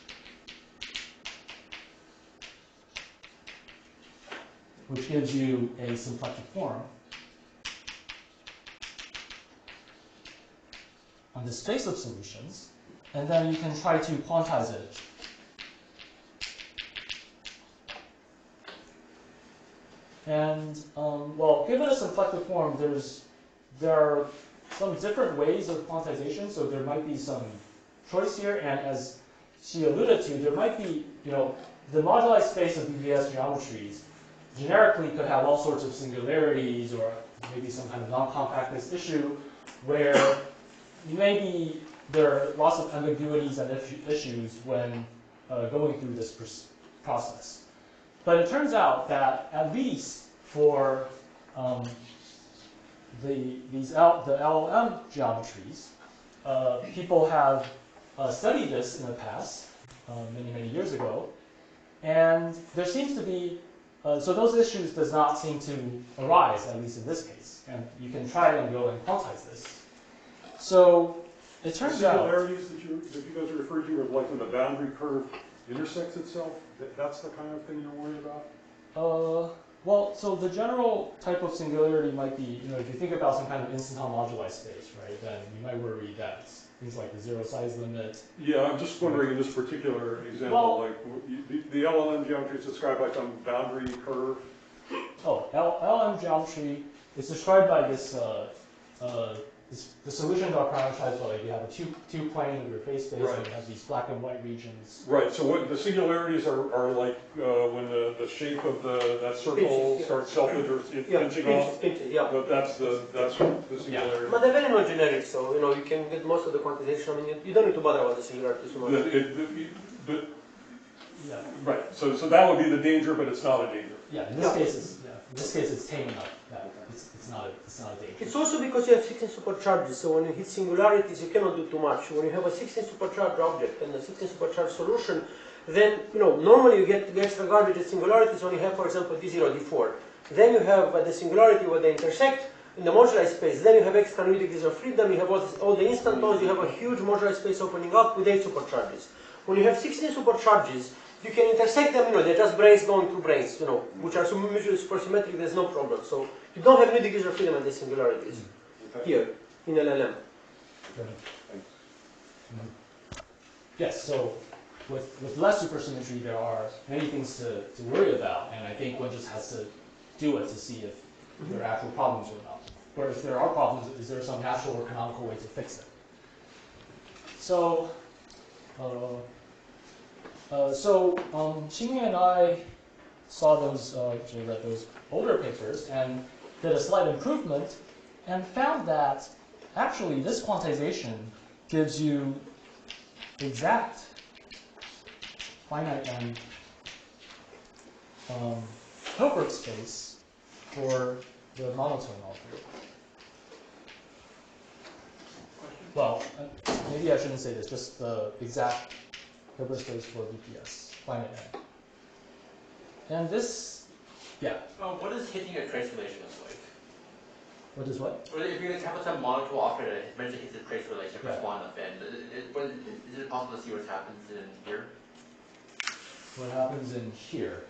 which gives you a symplectic form on the space of solutions, and then you can try to quantize it. And well, given a symplectic form, there are some different ways of quantization, so there might be some choice here, and as she alluded to, there might be, the moduli space of BPS geometries generically could have all sorts of singularities or maybe some kind of non-compactness issue where maybe there are lots of ambiguities and issues when going through this process. But it turns out that at least for the LLM geometries, people have studied this in the past, many years ago, and there seems to be, so those issues does not seem to arise, at least in this case, and you can try and go and quantize this. So it turns out... The similarities that you guys are referring to are like when the boundary curve intersects itself? That's the kind of thing you're worried about? Well, so the general type of singularity might be, if you think about some kind of instanton moduli space, right, then you might worry that things like the zero size limit. Yeah, I'm just wondering in this particular example, like the LLM geometry is described by some boundary curve. Oh, LLM geometry is described by this, the solutions are parameterized by, like, you have a two plane of your phase space, right, and you have these black and white regions. Right, so what the singularities are like when the shape of that circle starts pinching off. But that's the singularity. But they're very not generic, so you can get most of the quantization. I mean, you don't need to bother about the singularity so much. Right, so that would be the danger, but it's not a danger. Yeah, in this case it's tame enough that it's not a danger. It's also because you have 16 supercharges, so when you hit singularities, you cannot do too much. When you have a 16 supercharged object and a 16 supercharged solution, then normally you get the extra garbage at singularities when you have, for example, D0, D4. Then you have the singularity where they intersect in the moduli space. Then you have extra new degrees of freedom. You have all the instantons. You have a huge moduli space opening up with 8 supercharges. When you have 16 supercharges, you can intersect them, they're just branes going through branes, which are mutually supersymmetric, there's no problem. So you don't have new degrees of freedom at the singularities here in LLM. Yes, so with less supersymmetry, there are many things to worry about, and I think one just has to do it to see if there are actual problems or not. Or if there are problems, is there some natural or canonical way to fix it? So, Xingyu and I saw those, read those older papers and did a slight improvement and found that actually this quantization gives you exact finite n Hilbert space for the monotone algorithm. well, maybe I shouldn't say this, just the exact Hilbert space for BPS, finite n. And this, yeah. What does hitting a trace relation look like? What is what? Well, if you have some monotone operator that eventually hits a trace relation for one of n, is it possible to see what happens in here? What happens in here?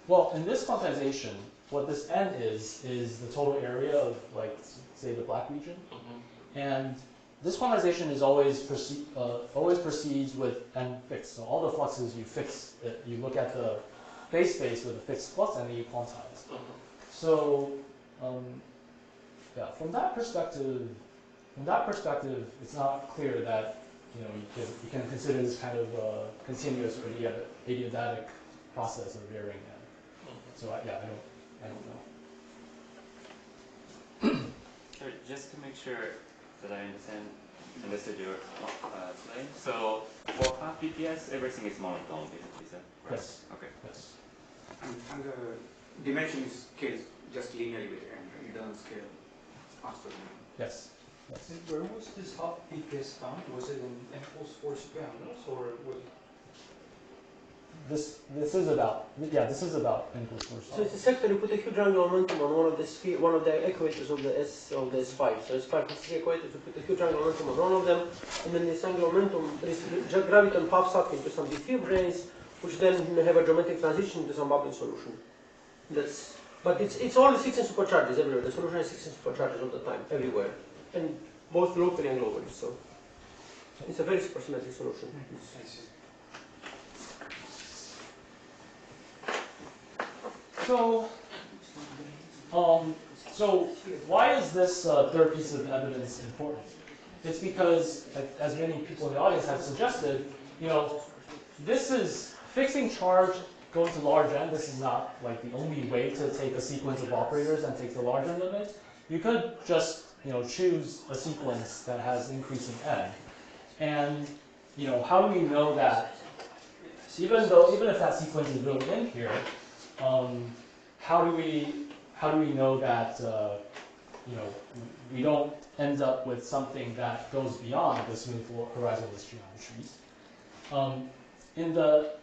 Well, in this quantization, what this n is the total area of, like, say, the black region. And this quantization is always proceeds with n fixed. So all the fluxes you fix, you look at the phase space with a fixed flux, and then you quantize. So, yeah, from that perspective, it's not clear that you can consider this kind of continuous or adiabatic process of varying n. So yeah, I don't know. So just to make sure that I understood your claim. So for half BPS, everything is monotone, basically, is that right? Yes. Okay. Yes. And the dimension is scaled just linearly with n, right? It doesn't scale faster than n. Yes. Yes. And where was this half BPS found? Was it in n equals 4 superangles, or was it? This is about n equals 4. So it's a sector, you put a huge angular momentum on one of the equators of the S5. So S5 is 6 equators, you put a huge angular momentum on one of them, and then this angular momentum, this graviton pops up into some defibrates, which then have a geometric transition into some bubbling solution. But it's all 16 supercharges everywhere. The solution has 16 supercharges all the time, everywhere, and both locally and globally. So it's a very supersymmetric solution. I see. So why is this third piece of evidence important? It's because, as many people in the audience have suggested, this is fixing charge going to large n. This is not like the only way to take a sequence of operators and take the large n limit. You could just choose a sequence that has increasing n, and how do we know that? Even if that sequence is really in here, how do we know that we don't end up with something that goes beyond the smooth horizonless geometries?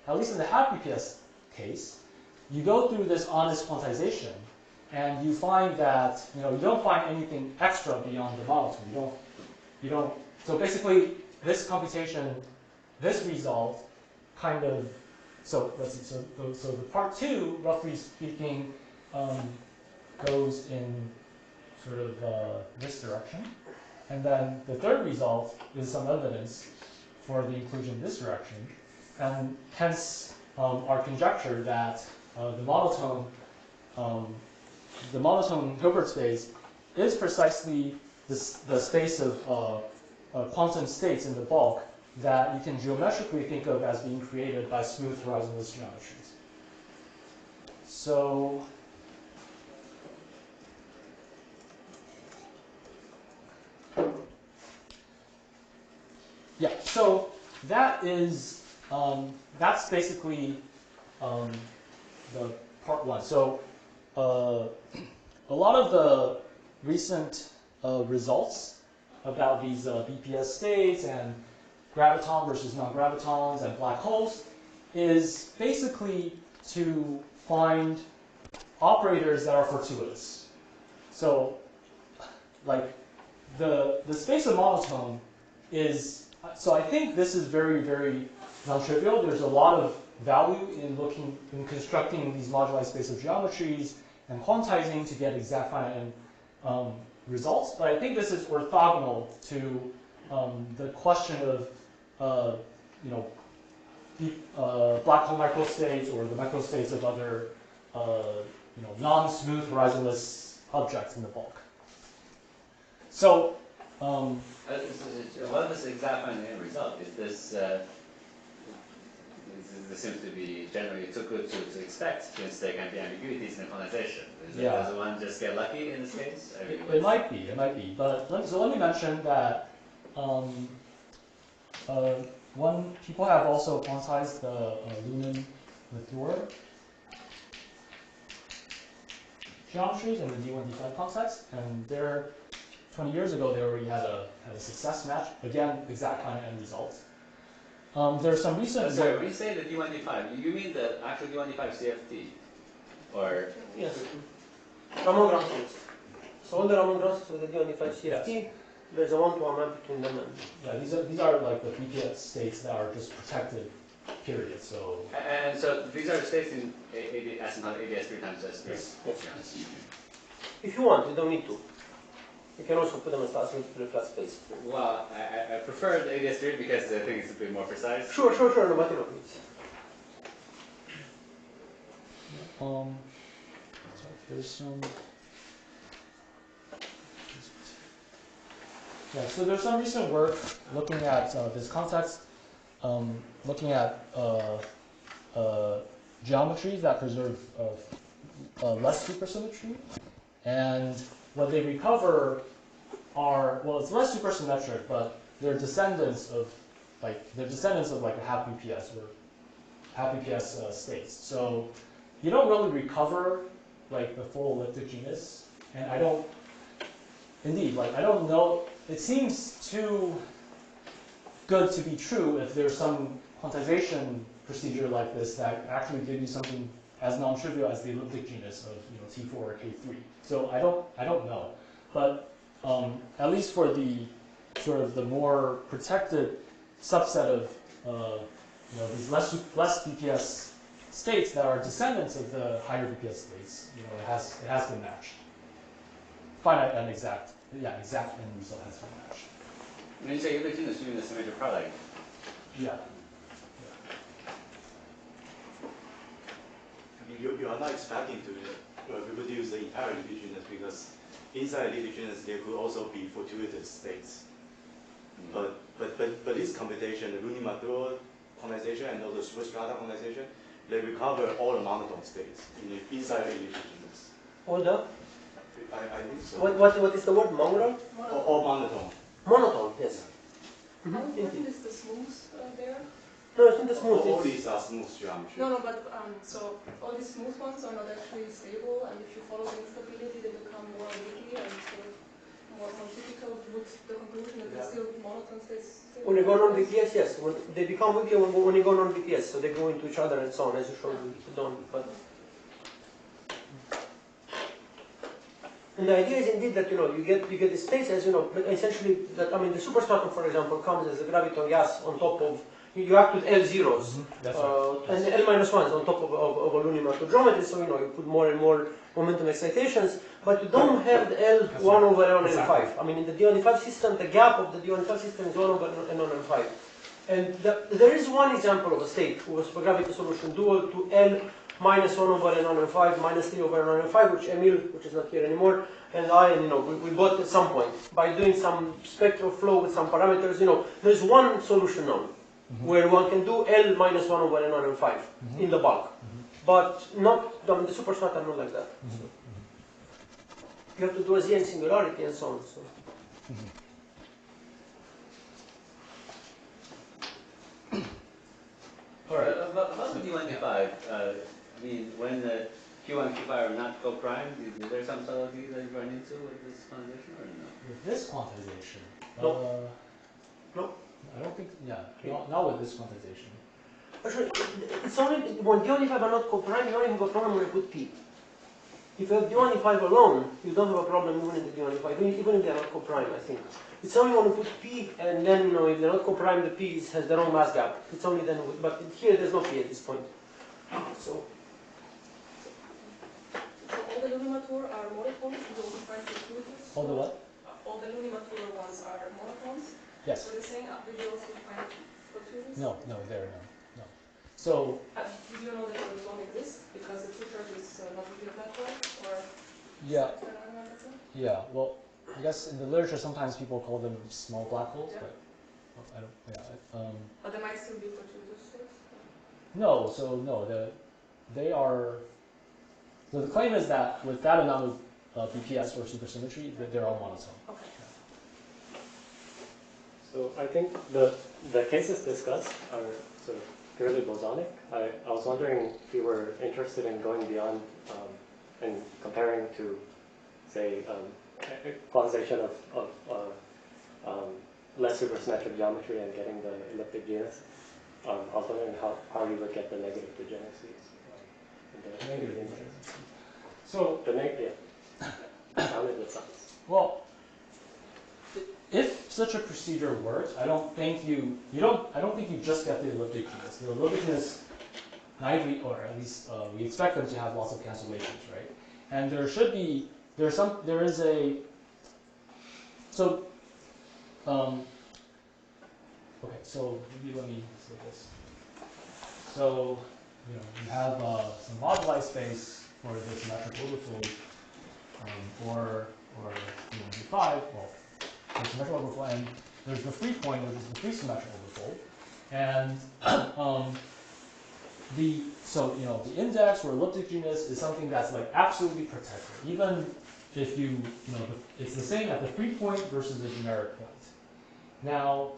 At least in the half BPS case, you go through this honest quantization, and you find that you don't find anything extra beyond the monotone. You don't. So basically, this computation, this result, kind of. So let's see. So the part 2, roughly speaking, goes in sort of this direction, and then the third result is some evidence for the inclusion in this direction, and hence our conjecture that the monotone Hilbert space is precisely the space of quantum states in the bulk that you can geometrically think of as being created by smooth horizonless geometries. So yeah, so that's basically the part 1. So a lot of the recent results about these BPS states and graviton versus non-gravitons and black holes is basically to find operators that are fortuitous. So, like, the space of monotone is, so I think this is very, very non-trivial. There's a lot of value in constructing these moduli space of geometries and quantizing to get exact finite results. But I think this is orthogonal to the question of black hole microstates or the microstates of other non-smooth horizonless objects in the bulk. So what is the exact finite result? Is this this seems to be generally too good to expect, since there can be ambiguities in the quantization. Does one just get lucky in this case? It might be. But let me mention that people have also quantized the Lunin with Thor, geometries in the D1, D5 context, and there, 20 years ago, they already had a success match. Again, exact finite end result. There's some recent. Sorry, when you say the D1, D5, you mean the actual D1, D5 CFT, or Yes. Ramon Grants. So all the Ramon Grants with the D1, D5 CFT, there's a one-to-one map between them. And yeah, these are like the BPS states that are just protected. Period. So. And so these are the states in ADS and not ADS 3 times S3. Yes. Yes. if you want, you don't need to. You can also put them as flat space. Well, I prefer the ADS 3 because I think it's a bit more precise. Sure, no matter what. So here's some. Yeah, so there's some recent work looking at this context, looking at geometries that preserve less supersymmetry, and what they recover are, well, it's less supersymmetric, but they're descendants of like a half BPS or half BPS states. So you don't really recover like the full elliptic genus, and I don't know. It seems too good to be true if there's some quantization procedure like this that actually gives you something as non-trivial as the elliptic genus of T4 or K3. So I don't know, but at least for the sort of the more protected subset of these less BPS states that are descendants of the higher BPS states, it has been matched. Finite and exact. Yeah, exact end result has been matched. When you say elliptic genus, you mean the symmetric product? Yeah. I mean, you are not expecting to reproduce the entire elliptic genus because inside elliptic genus there could also be fortuitous states. But this computation, the Rooney-Mathur quantization and also superstrata quantization, they recover all the monotone states inside elliptic genus. Hold up. I think so. What is the word? Monotone? Or monotone. Monotone, yes. How important is the smooth there? No, it's not the smooth. All these are smooth geometry. No, but so all these smooth ones are not actually stable, and if you follow the instability, they become more wiggly and sort of more typical. Would the conclusion that they're still monotone states? When you go non-BPS, yes. When they become wiggly when you go non-BPS, so they go into each other and so on, as you showed you don't. But and the idea is indeed that you get the states as but essentially that the superstratum, for example, comes as a graviton gas on top of. You act with L zeros and L minus ones on top of a Looney-Mathur geometry, so you put more and more momentum excitations, but you don't have the L 1 over N on N5. In the D1-5 system, the gap of the D1-5 system is 1 over N on N5. And there is one example of a state with a supergravity solution dual to L minus 1 over N on N5 minus 3 over N on N5, which Emil, which is not here anymore, and I, we got at some point by doing some spectral flow with some parameters. There's one solution known. Where one can do L minus 1 over N on N5 in the bulk. But not, the superstrata are not like that. So you have to do a ZN singularity and so on. So. All right. About the D1-D5, when the Q1 and Q5 are not co-primed, is there some subtlety that you run into with this quantization or no? With this quantization? No. No. I don't think, not with this quantization. Actually, it's only when D1-5 are not co-primed, you only have a problem when you put P. If you have D1-5 alone, you don't have a problem even in the D1-5, even if they are not co-primed, I think. It's only when you put P, and then, if they're not co-primed, the P has their own mass gap. It's only then, but here there's no P at this point. So all the Looney-Mathur are monotones, you don't find fortuitous? All the what? All the Looney-Mathur ones are monotones? Yes. So they're saying, did you also find fortuitous? No. So. Did you know that they don't exist because the true church is not really a black hole? Or Yeah. Well, I guess in the literature sometimes people call them small black holes, but I don't. But they might still be fortuitous states? No. They are. So the claim is that with that amount of BPS or supersymmetry, that they're all monotone. Okay. So I think the cases discussed are sort of purely bosonic. I was wondering if you were interested in going beyond and comparing to, say, quantization of less supersymmetric geometry and getting the elliptic genus. I was wondering how you would get the negative degeneracies. Negative. So the negative, how did it sound? Well, if such a procedure works, I don't think you just get the elliptic genus. The elliptic genus, naively, or at least we expect them to have lots of cancellations, right? And there is a, so, okay, so maybe let me say this. So, you have some moduli space for the symmetric overflow, or V5, well, the symmetric overflow, and there's the free point, which is the free symmetric overflow, and the index or elliptic genus is something that's like absolutely protected, even if it's the same at the free point versus the generic point. Now,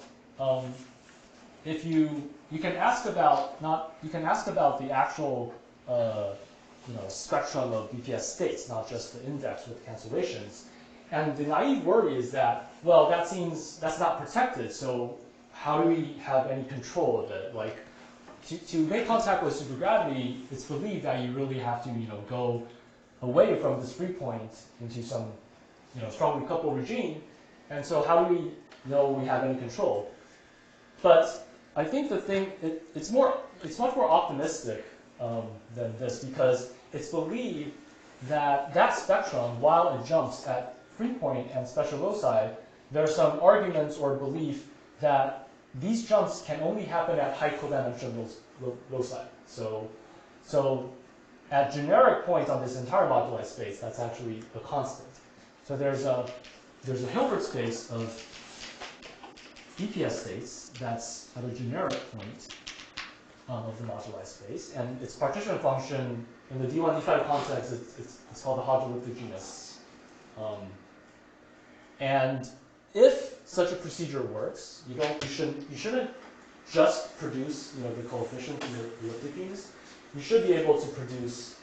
if you can ask about the actual spectrum of BPS states, not just the index with cancellations. And the naive worry is that, well, that's not protected, so how do we have any control of it? Like, to make contact with supergravity, it's believed that you really have to, go away from this free point into some, strongly coupled regime. And so how do we know we have any control? But I think the thing, it's much more optimistic than this, because it's believed that that spectrum, while it jumps at free point and special loci, there's some arguments or belief that these jumps can only happen at high codimension loci. So at generic points on this entire moduli space, that's actually a constant. So there's a Hilbert space of BPS states that's at a generic point of the moduli space, and its partition function in the D1, D5 context, it's called the Hodge-elliptic genus. And if such a procedure works, you shouldn't just produce the coefficient in the elliptic genus. You should be able to produce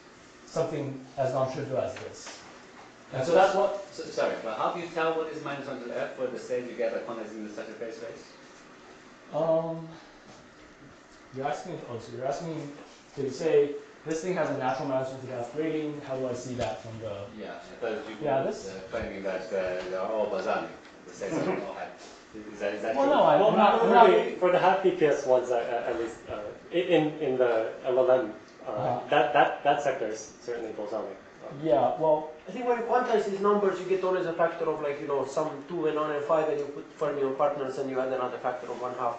something as non-trivial as this. And so that's what. Sorry, but how do you tell what is minus 1 to the f for the state you get by quantizing the such a phase space? You're asking. Oh, so you're asking. So you say this thing has a natural minus 1 to the f grading. How do I see that from the? Yeah, I thought you were claiming that they are all bosonic. The states are all have. Is that well, true? no, I'm not. For the half BPS ones, at least in the LLM, that sector is certainly bosonic. Yeah, well, I think when you quantize these numbers, you get always a factor of some 2 and 1 and 5, and you put fermion partners, and you add another factor of 1/2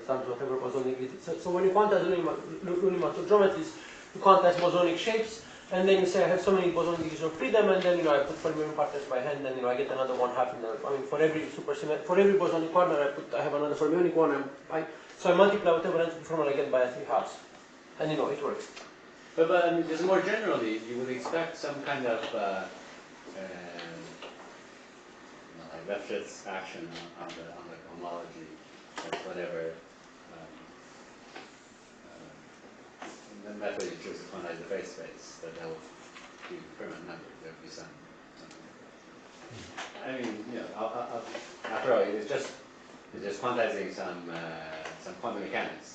times whatever bosonic it is. So when you quantize Lunimator geometries, you quantize bosonic shapes, and then you say I have so many bosonic degrees of freedom, and then I put fermion partners by hand, and I get another 1/2 in there. I mean, for every bosonic partner, I have another fermionic one, and so I multiply whatever entropy formula I get by 3/2, and it works. But I mean, just more generally, you would expect some kind of like Lefschetz action on the homology, or whatever the method you choose to quantize the phase space. That will be a permanent number. There will be some. I mean, after all, it's just quantizing some quantum mechanics.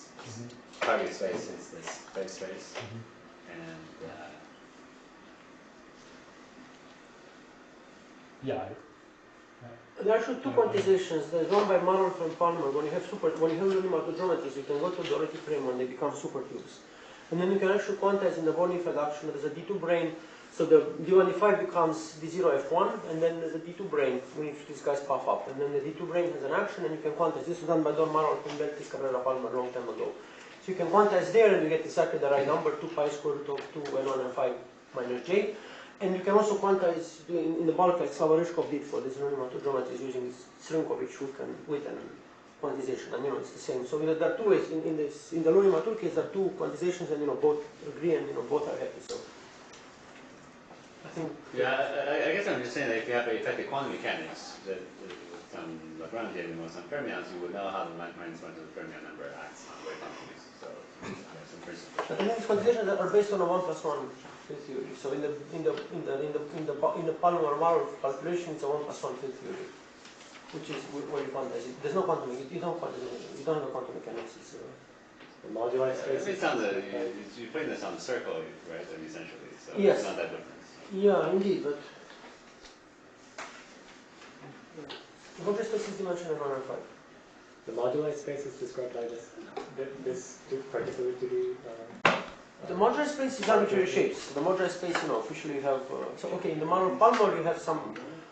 Target space is this phase space. And yeah. There are actually 2 quantizations. There's one by Marolf and Palmer. When you have Lunimator geometries, you can go to the Dorothy frame when they become supercubes. And then you can actually quantize in the Born introduction. There's a D2 brane. So the D1, D5 becomes D0F1, and then there's a D2 brane when these guys puff up. And then the D2 brane has an action, and you can quantize. This was done by Don Marolf and Beltis Carrera Palmer a long time ago. So you can quantize there, and you get exactly the right number, 2 pi square root of 2 and 1 and 5 minus j. And you can also quantize in the bulk like Slava-Ryzhkov did for this Lunimator geometries using this Srinkovich width and quantization, and it's the same. So there are 2 ways in the Lunimator case. There are 2 quantizations, and both agree, and both are happy. So I think. Yeah, I guess I'm just saying that if you have effective quantum mechanics, that with some Lagrangian or some fermions, you would know how the minus 1 to the fermion number acts on wave functions. So there's some principle. But I think these quantizations are based on a 1+1 field theory. So in the Palomar model calculation, it's a 1 plus 1 field theory, which is where you quantize it. There's no quantum. You don't quantum. You don't have a quantum mechanics. It's The moduli space. It's on the, you put this on the circle, right? I mean, essentially, so yes. it's not that different. Yeah, indeed, but the moduli space is dimensional 1 and 5. The moduli space is described by this particular 2D. The modular space is arbitrary shapes. The modular space, officially you have. So okay, in the Palomar you have some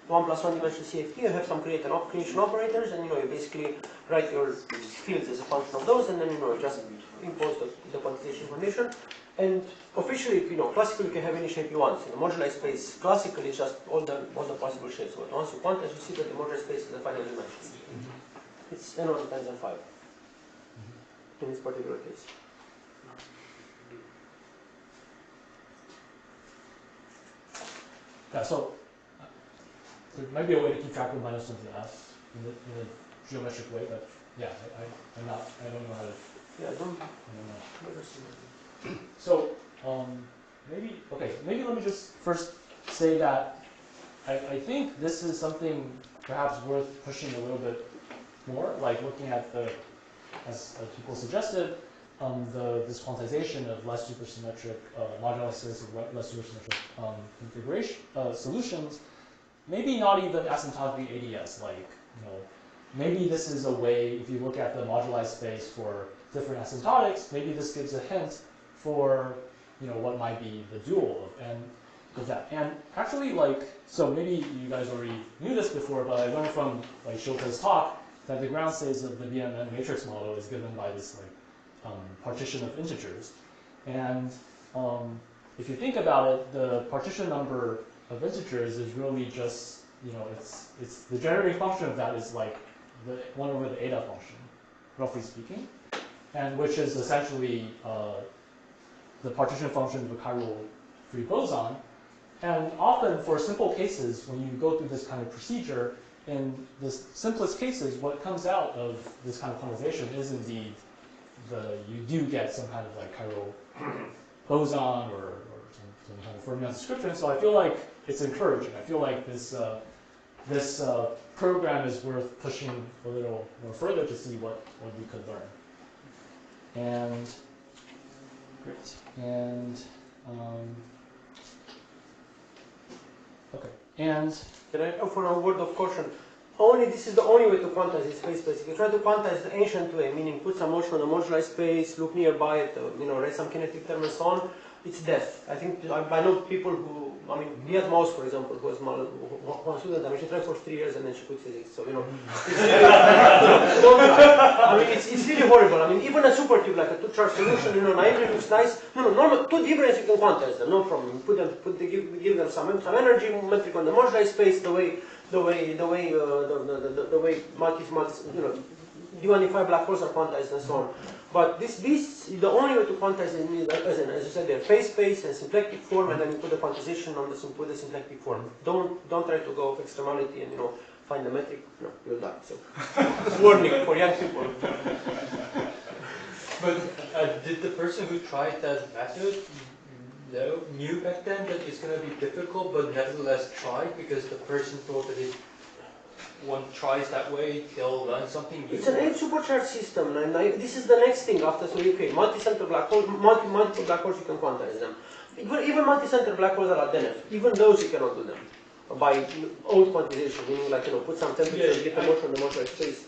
1 plus 1 dimensional CFT. You have some creation operators, and you basically write your fields as a function of those, and then you just impose the quantization condition. And officially, classically you can have any shape you want. In the modular space, classically it's just all the possible shapes. But once you quantize, you see that the modular space is a finite dimension. It's n1 times n5 in this particular case. Yeah, so there might be a way to keep track of -1 to f in a geometric way, but yeah, I don't know how to. Yeah, I don't know. So maybe let me just first say that I think this is something perhaps worth pushing a little bit more, like looking at as people suggested, this quantization of less supersymmetric moduli space of less supersymmetric configuration solutions. Maybe not even asymptotically ADS. Like maybe this is a way. If you look at the moduli space for different asymptotics, maybe this gives a hint for what might be the dual of that. And actually, so maybe you guys already knew this before, but I learned from Shilte's talk that the ground states of the BMN matrix model is given by this partition of integers. And if you think about it, the partition number of integers is really just, it's the generating function of that is like the 1 over the eta function, roughly speaking, and which is essentially the partition function of a chiral free boson. And often for simple cases, when you go through this kind of procedure, in the simplest cases, what comes out of this kind of quantization is indeed you do get some kind of chiral boson or some kind of fermion description. So I feel like it's encouraging. I feel like this program is worth pushing a little more further to see what we could learn. And great. And okay. And can I offer a word of caution? This is the only way to quantize this space. If you try to quantize the ancient way, meaning put some motion on a moduli space, look nearby it, write some kinetic term and so on, it's death. I think I know people who, Liat Maus, for example, who was one student, she tried for 3 years and then she quit physics. So, it's really, don't try. It's really horrible. Even a super tube, like a 2-charge solution, naively looks nice. Normal 2D branes you can quantize them, no problem. Give them some energy, metric on the moduli space, the way D1D5 black holes are quantized and so on. But this the only way to quantize it is, as you said, they're phase space and symplectic form, and then you put the quantization on the symplectic form. Don't try to go of extremality and find the metric. No, you'll die. So warning for young people. But did the person who tried that method knew back then that it's going to be difficult, but nevertheless tried because the person thought that if one tries that way, they'll learn something new? It's an 8 supercharged system, and this is the next thing after. So multi-center black holes, multiple black holes, you can quantize them. Even multi-center black holes are DNF. Even those you cannot do them by old quantization, meaning put some temperature, get the motion on the moduli space.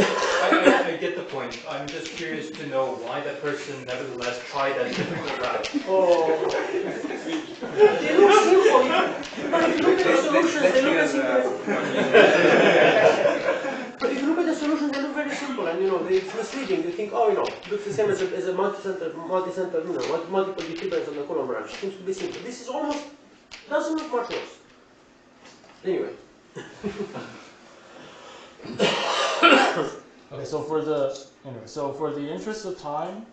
I get the point. I'm just curious to know why that person nevertheless tried that difficult route. Oh. They look simple. But if you look at the solutions, they look as simple. But if you look at the solutions, they look very simple, and it's misleading. You think, looks the same as a multi-center, multiple defibrils on the column branch. Seems to be simple. This is doesn't look much worse. Anyway. Okay, so for the interest of time,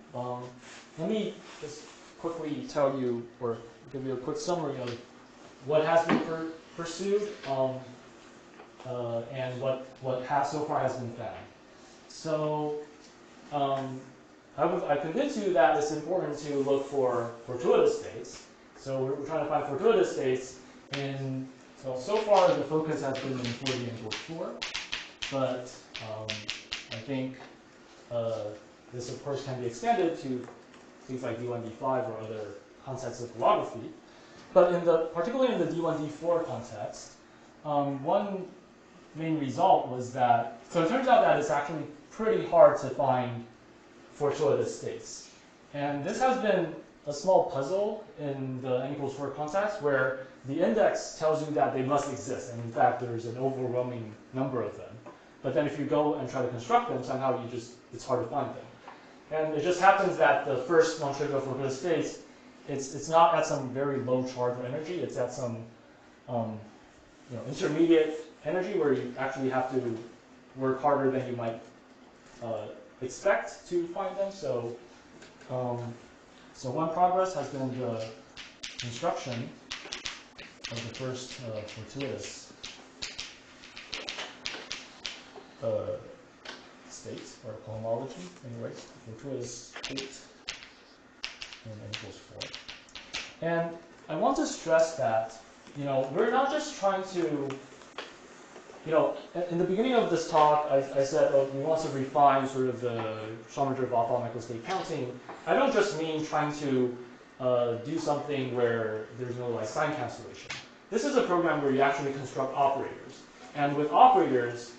let me just quickly tell you or give you a quick summary of what has been pursued and what so far has been found. So I convince you that it's important to look for fortuitous states. So we're trying to find fortuitous states, and so far the focus has been in 4D and equals 4, but I think this of course can be extended to things like D1, D5 or other concepts of holography. But particularly in the D1, D4 context, one main result was that, so it turns out that it's actually pretty hard to find fortuitous states. And this has been a small puzzle in the n equals 4 context where the index tells you that they must exist, and in fact there's an overwhelming number of them. But then if you go and try to construct them, somehow it's hard to find them. And it just happens that the first non-trivial fortuitous states, it's not at some very low charge or energy, it's at some intermediate energy where you actually have to work harder than you might expect to find them. So, so one progress has been the construction of the first fortuitous state, or cohomology, anyways, fortuitous state in n equals 4. And I want to stress that, we're not just trying to, in the beginning of this talk, I said, we want to refine sort of the Schrödinger-Bothal microstate counting. I don't just mean trying to do something where there's no sign cancellation. This is a program where you actually construct operators. And with operators,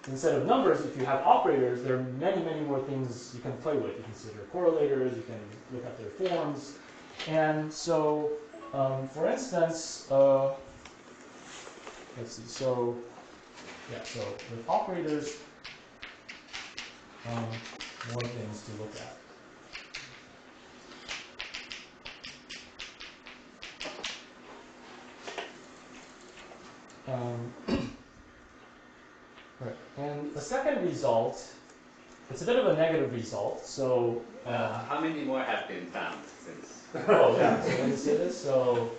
instead of numbers, if you have operators, there are many, many more things you can play with. You consider correlators, you can look at their forms. And so, for instance, let's see, so with operators, more things to look at. Right. And the second result, it's a bit of a negative result. So how many more have been found since? Oh yeah. So let me say this. So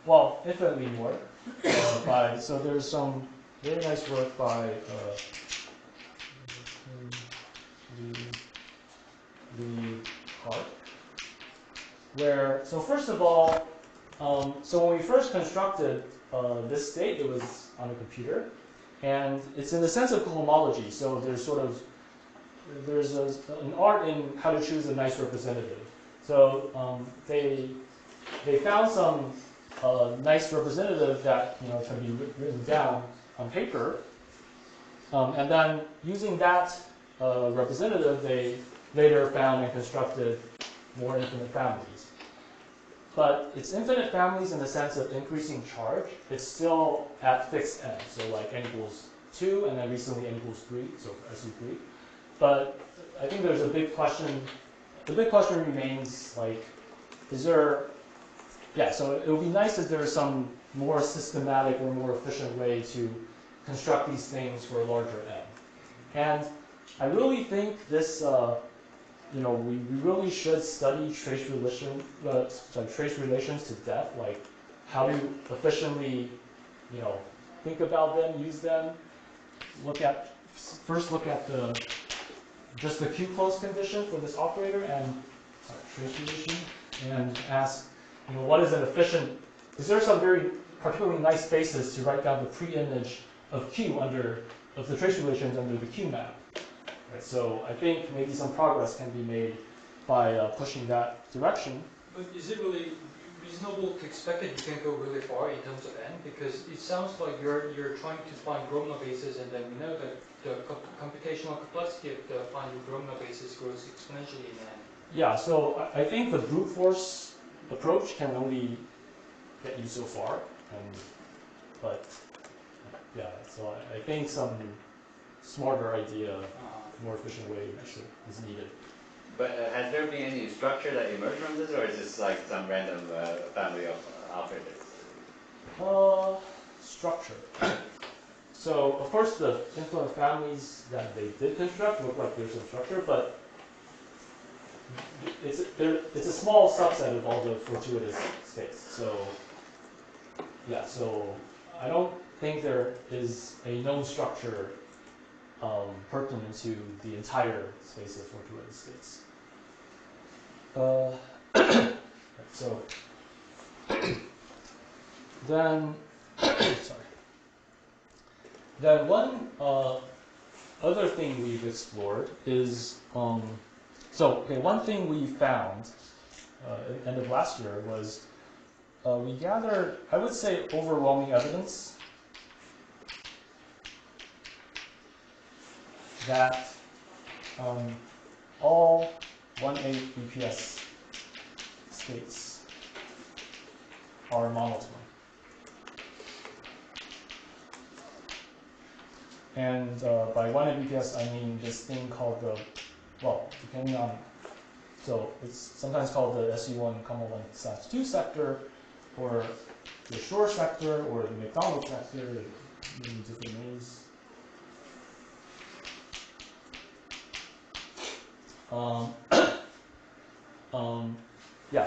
well, infinitely more. So there's some very nice work by the Clark, where first of all, so when we first constructed this state, it was on a computer. And it's in the sense of cohomology, so there's an art in how to choose a nice representative. So they found some nice representative that can be written down on paper, and then using that representative, they later found and constructed more infinite families. But it's infinite families in the sense of increasing charge. It's still at fixed n, so like n equals 2, and then recently n equals 3, so SU3. But I think there's a big question. The big question remains, is there, so it would be nice if there was some more systematic or more efficient way to construct these things for a larger n. And I really think this, we really should study trace relations to depth, like how to efficiently, think about them, use them. First look at just the Q-close condition for this operator and trace relation, and ask, what is an efficient? Is there some very particularly nice basis to write down the pre-image of Q of the trace relations under the Q map? Right, so I think maybe some progress can be made by pushing that direction. But is it really reasonable to expect that you can go really far in terms of n? Because it sounds like you're trying to find Gromner bases, and then we know that the computational complexity of finding Gromner bases grows exponentially in n. Yeah, so I think the brute force approach can only get you so far, but yeah, so I think some smarter idea, more efficient way is needed. But has there been any structure that emerged from this, or is this like some random family of operators? Structure. So of course the infinite families that they did construct look like there's some structure, but it's a small subset of all the fortuitous states. So yeah, so I don't think there is a known structure pertinent to the entire space of fortuitous states. So then, sorry. Then one other thing we've explored is one thing we found at the end of last year was we gathered, I would say, overwhelming evidence that all 1A BPS states are monotone. And by 1A BPS, I mean this thing called depending on, so it's sometimes called the SU1,1/2 sector, or the Shor sector, or the McDonald sector, many different names.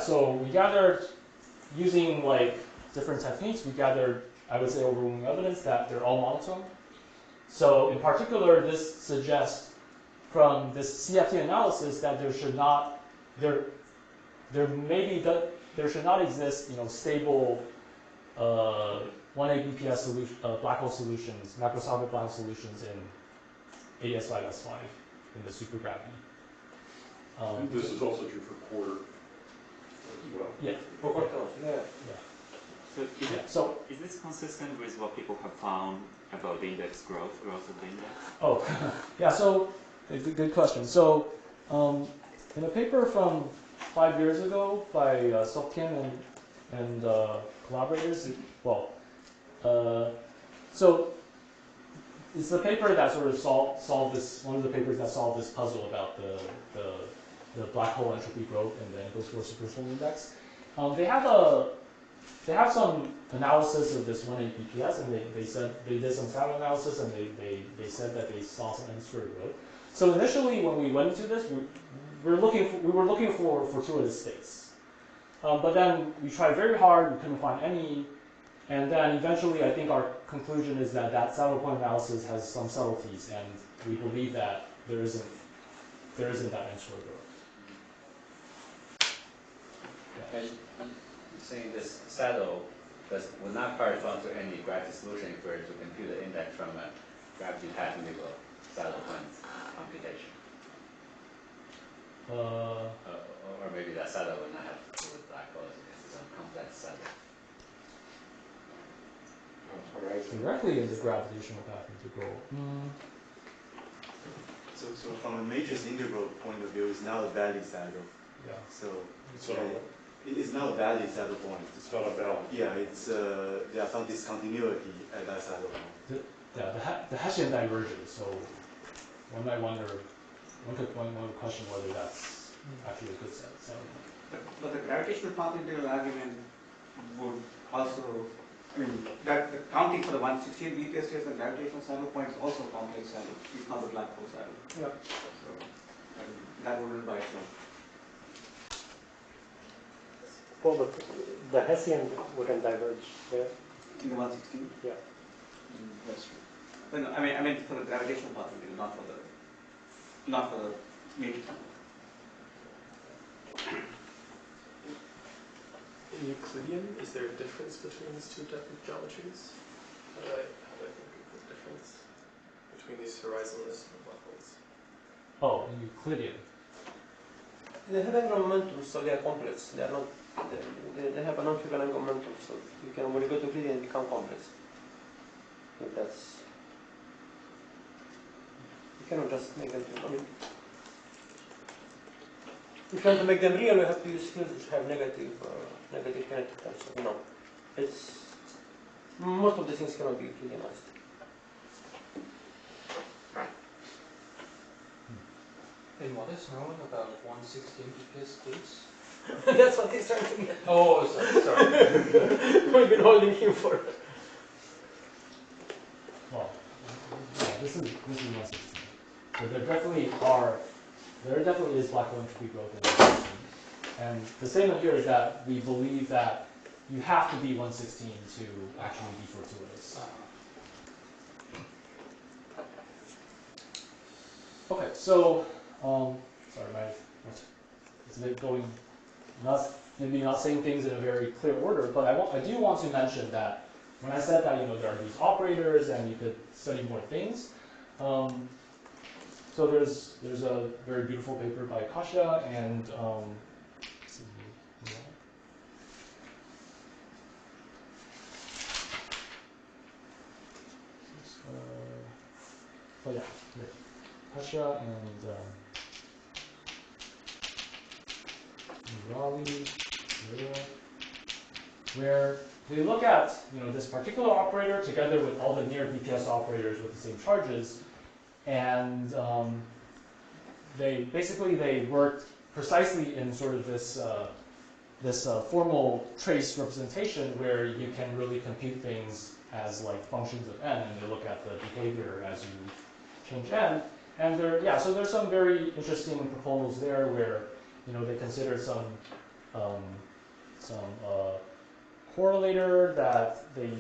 So we gathered, using like different techniques, we gathered, I would say, overwhelming evidence that they're all monotone. So in particular, this suggests from this CFT analysis that there should not exist, stable 1A BPS solution, black hole solutions, macroscopic black hole solutions in AS5S5 in the supergravity. This is also true for quarter as well. Yeah. So is this consistent with what people have found about the index growth of the index? Oh, yeah. So good question. So in a paper from 5 years ago by Sok-Kim and collaborators, so it's the paper that sort of solved this. One of the papers that solved this puzzle about the black hole entropy growth and the Engels-Rohr superstorm index. They have some analysis of this 1A BPS, and they said they did some saddle analysis, and they said that they saw some n-squared growth. So initially, when we went into this, we were looking for fortuitous states, but then we tried very hard. We couldn't find any, and then eventually, I think our conclusion is that saddle point analysis has some subtleties, and we believe that there isn't that n-squared growth. And saying this saddle would not correspond to any gravity solution if we were to compute the index from a gravity path integral saddle point computation. Or maybe that saddle would not have to do with black holes because it's a complex saddle. Directly into gravitational path integral. So from a matrix integral point of view, it's not a valid saddle. Yeah. So it's not a valid saddle point. It's not a valid. Yeah, it's there are some discontinuity at that saddle point. The Hessian diverges. So one could question whether that's actually a good saddle point. But the gravitational path integral argument would also, that the counting for the 116 BPS states and gravitational saddle point is also a complex saddle. It's not the black hole saddle. Yeah. So that wouldn't by itself. Well, but the Hessian wouldn't diverge there. In the 116? Yeah. That's true. But no, I mean for the gravitational path integral, not for the matrix. In Euclidean, is there a difference between these two types of geometries? How do I think of the difference between these horizonless and black holes? Oh, in Euclidean. They have angular momentum, so they are complex. They are not. They have a non-trivial angular momentum, so you can, when you go to Euclidean, become complex. If that's, you cannot just make them. If you want to make them real, you have to use fields which have negative kinetic terms. So, it's most of the things cannot be Euclideanized. And what is known about 116 BPS states? That's what he's trying to get. Oh, sorry. We've been holding him for. Well, yeah, this is 116. So there definitely is black hole entropy growth in 116. And the statement here is that we believe that you have to be 116 to actually be fortuitous. Okay, so sorry, it's a bit going, maybe not saying things in a very clear order, but I do want to mention that when I said that, there are these operators and you could study more things. So there's a very beautiful paper by Kasia and let's see, oh yeah, Kasia and Raleigh, where they look at this particular operator together with all the near BPS operators with the same charges, and they worked precisely in sort of this formal trace representation where you can really compute things as like functions of n, and they look at the behavior as you change n. And so there's some very interesting proposals there where they consider some correlator that they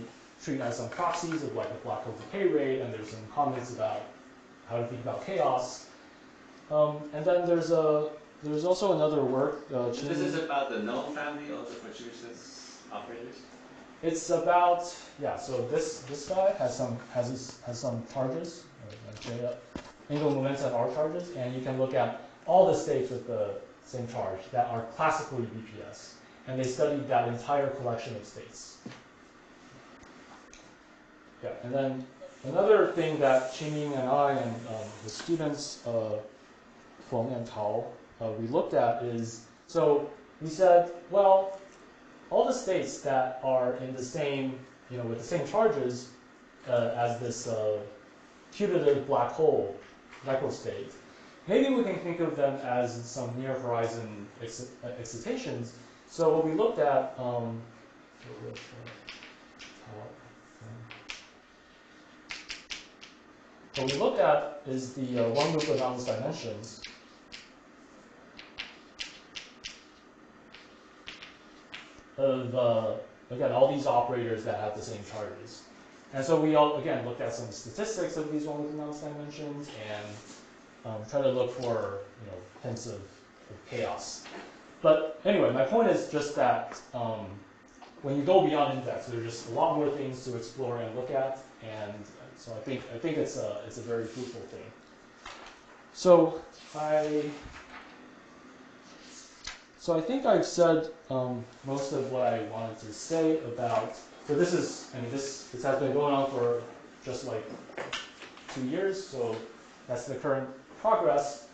treat as some proxies of like a black hole decay rate, and there's some comments about how to think about chaos. And then there's also another work. This is about the known family of the fortuitous operators. It's about so this guy has some charges, angular momentum and R charges, and you can look at all the states with the same charge that are classically BPS, and they studied that entire collection of states. Yeah, and then another thing that Qingming and I and the students, Feng and Tao, we looked at is, so we said, well, all the states that are in the same, with the same charges as this putative black hole microstate, maybe we can think of them as some near horizon excitations. So what we looked at, is the one loop of boundless dimensions. Of, again, all these operators that have the same charges. And so we again looked at some statistics of these one loop of boundless dimensions and try to look for hints of chaos. But anyway, my point is just that when you go beyond index, there's just a lot more things to explore and look at, and so I think it's a very fruitful thing. So I think I've said most of what I wanted to say about. So this has been going on for just like 2 years. So that's the current progress.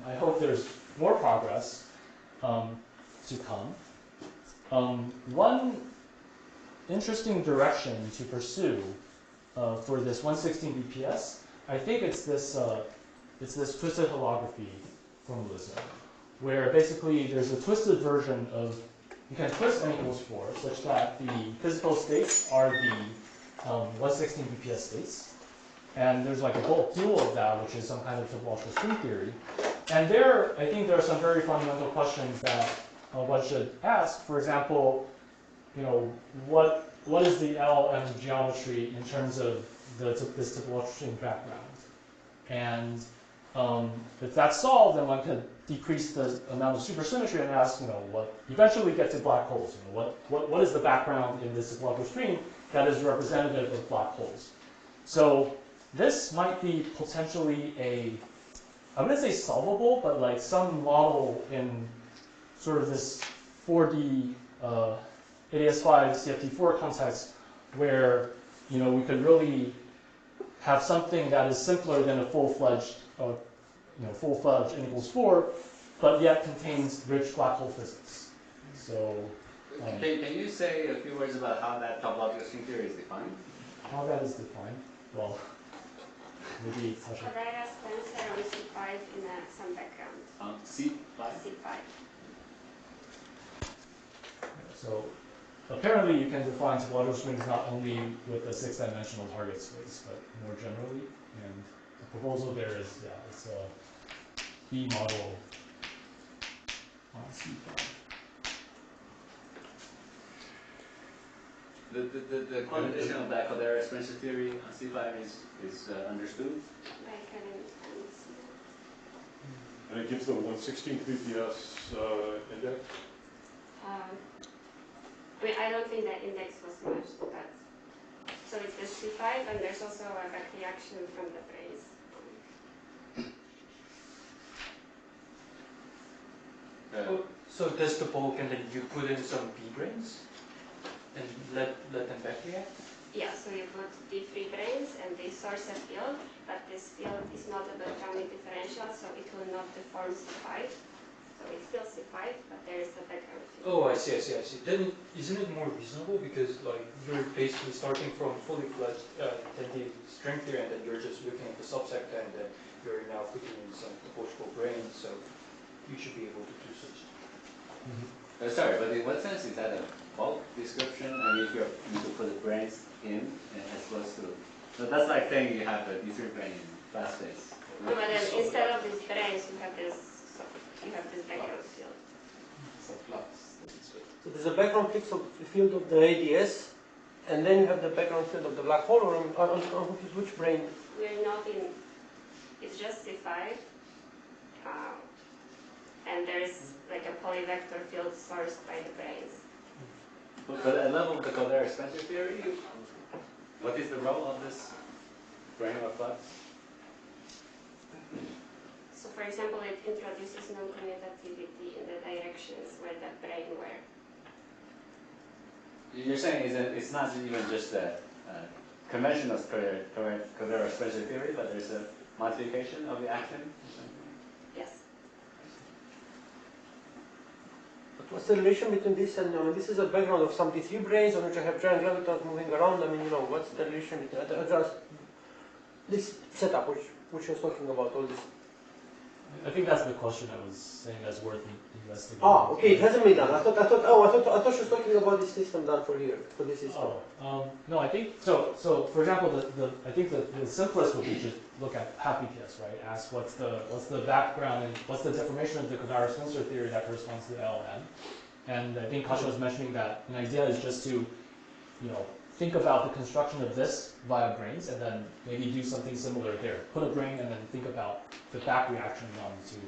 I hope there's more progress to come. One interesting direction to pursue for this 116 BPS, I think it's this twisted holography formalism, where basically there's a twisted version of, you can twist n equals 4 such that the physical states are the 116 BPS states. And there's like a bulk dual of that, which is some kind of topological string theory. And there, I think there are some very fundamental questions that one should ask. For example, what is the LM geometry in terms of this topological string background? And if that's solved, then one could decrease the amount of supersymmetry and ask, eventually get to black holes. What is the background in this topological string that is representative of black holes? So this might be potentially I wouldn't say solvable, but like some model in sort of this 4D ADS5 CFT4 context where we could really have something that is simpler than a full-fledged n equals 4, but yet contains rich black hole physics. So can you say a few words about how that topological string theory is defined? How that is defined? Well, maybe Sasha. Herrera's tensor on C5 in some background. On C5? C5. So apparently you can define topological strings not only with a 6-dimensional target space, but more generally. And the proposal there is, it's a B model on C5. The quantization of that Caldera exponential theory on C5 is understood. By Kevin and And and it gives them 1/16 BPS index? I don't think that index was matched, but so it's the C5, and there's also a back reaction from the brains. So there's the bulk, and then you put in some B brains, and let them back react. Yeah, so you put D3 brains, and they source a field, but this field is not a Beltrami differential, so it will not deform C5. So it's still C5, but there is a background field. Oh, I see. Then isn't it more reasonable because like you're basically starting from fully flat 10D string theory, and then you're just looking at the subsector, and then you're now putting in some topological brains, so you should be able to do such. Sorry, but in what sense is that a bulk description? I mean, if you need to put the brains in as opposed to, so that's like saying you have a D3 brain in flat space. No, but then instead of these brains, you have this background field. So flux. So there's a background field of the ADS, and then you have the background field of the black hole, or on which brain? We're not in, it's just C5, and there's like a polyvector field sourced by the brains. But at level of the Caldera expansion theory, what is the role of this brain or flux? So for example, it introduces non-commutativity in the directions where the brain were. You're saying it's not even just a conventional Caldera expansion theory, but there's a modification of the action? Yes. But what's the relation between this and, this is a background of some D3 brains on which I have giant gravitons moving around. I mean, what's the relation between just this setup, which I was talking about, all this? I think that's the question I was saying that's worth investigating. Ah, okay, it hasn't been done. I thought she was talking about this system done for this system. No, I think so. For example, I think the simplest would be just look at half BPS, right? Ask what's the background and what's the deformation of the Caldera sensor theory that corresponds to LM. And I think Kasha was mentioning that an idea is just to, think about the construction of this via brains, and then maybe do something similar there. Put a brain, and then think about the back reaction onto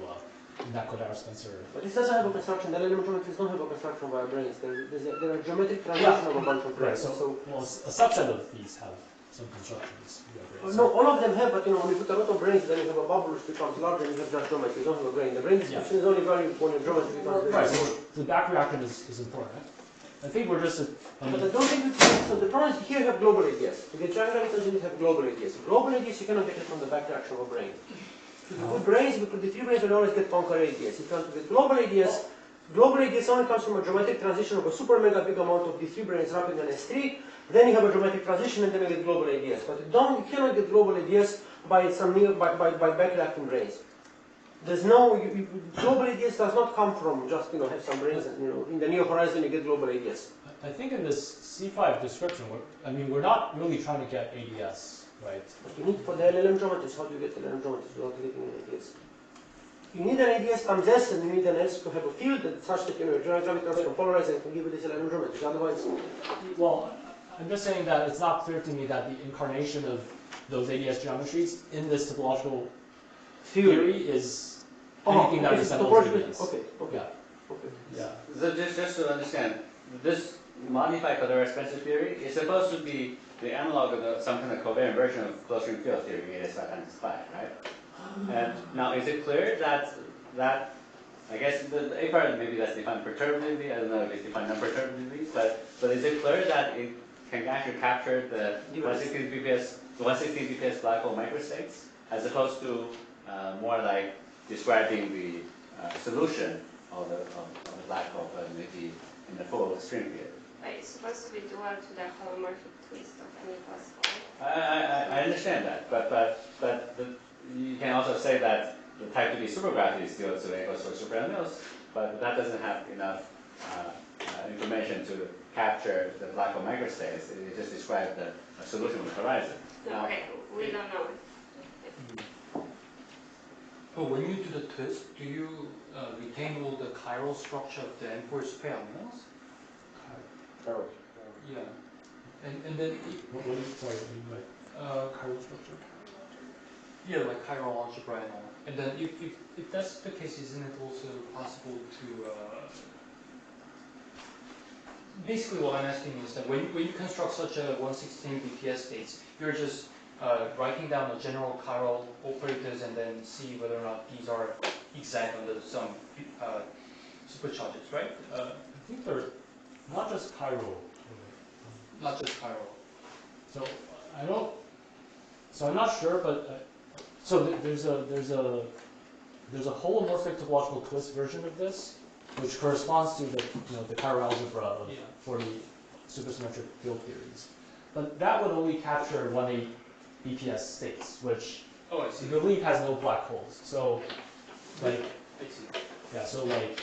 that Caldera sensor. But this doesn't have a construction. The LLM geometries don't have a construction via brains. There are geometric transitions of a bunch of brains. Right. So well, a subset of these have some constructions via brains. No, all of them have, but when you put a lot of brains, then you have a bubble which becomes larger, and you have just geometry. You don't have a brain. The brain description is only valid when your geometry becomes very right. So the back reaction is important. I think we're just. But I don't think you can. So the problem is here you have global ADS. To get giant gravitons, you have global ADS. Global ADS you cannot get it from the back reaction of a brain. If you put brains, if you put the three brains, you always get conquer ADS. If you want to get global ADS only comes from a geometric transition of a super mega big amount of D3 brains wrapped in an S3. Then you have a geometric transition, and then you get global ADS. But you cannot get global ADS by back reacting brains. There's no global ADS does not come from just have some brains and in the near horizon you get global ADS. I think in this C5 description, we're not really trying to get ADS, right? But you need for the LLM geometries. How do you get LLM geometries without getting an ADS? You need an ADS times S, and you need an S to have a field that such that your gravitons can polarize and can give you this LLM geometries. Otherwise, well, I'm just saying that it's not clear to me that the incarnation of those ADS geometries in this topological theory is anything that resembles ADS. Okay. Yeah. Okay. Yeah. So just to understand, this modified Caldera expansion theory is supposed to be the analog of some kind of covariant version of closed ring field theory, ADS times 5, right? And now, is it clear that I guess the A part maybe that's defined perturbatively. I don't know if it's defined non-perturbatively, but is it clear that it can actually capture the 116 BPS black hole microstates as opposed to more like describing the solution of the black hole, but maybe in the full string field? It's supposed to be dual to the holomorphic twist of n plus 4. I understand that, but you can also say that the type 2B supergravity is still to equals for super Mills, but that doesn't have enough information to capture the black hole microstates. It just describes the solution of the horizon. No, okay, we don't know. But when you do the twist, do you retain all the chiral structure of the N-force pair mills? Chiral. Yeah. And then... Sorry, what do you mean by chiral structure? Yeah, like chiral algebra and all. And then if that's the case, isn't it also possible to basically what I'm asking is that when you construct such a 116 BPS states, you're just writing down the general chiral operators and then see whether or not these are exact under some supercharges, right? I think they're not just chiral. Not just chiral. So I don't. So I'm not sure, but so there's a holomorphic topological twist version of this, which corresponds to the the chiral algebra for the supersymmetric field theories. But that would only capture 1/8 BPS states, which I believe has no black holes. So like yeah, so like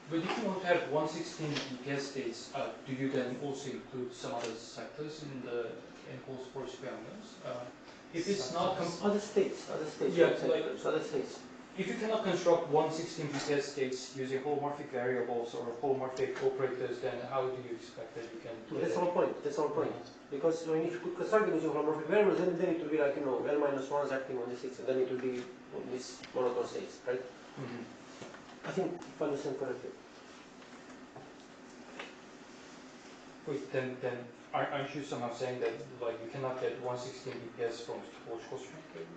but if you want to have 116 BPS states, do you then also include some other sectors in the enclosed for square unknowns? If it's not other states, yeah, like other states. If you cannot construct 116 BPS states using holomorphic variables or holomorphic operators, then how do you expect that you can do That's that? our point. That's our point. Because when you could construct them using holomorphic variables, then it will be like L-1s acting on the 6, and then it will be on these monotone states, right? I think if I understand correctly. Wait, then aren't you somehow saying that like you cannot get 116 BPS from topological strength theory?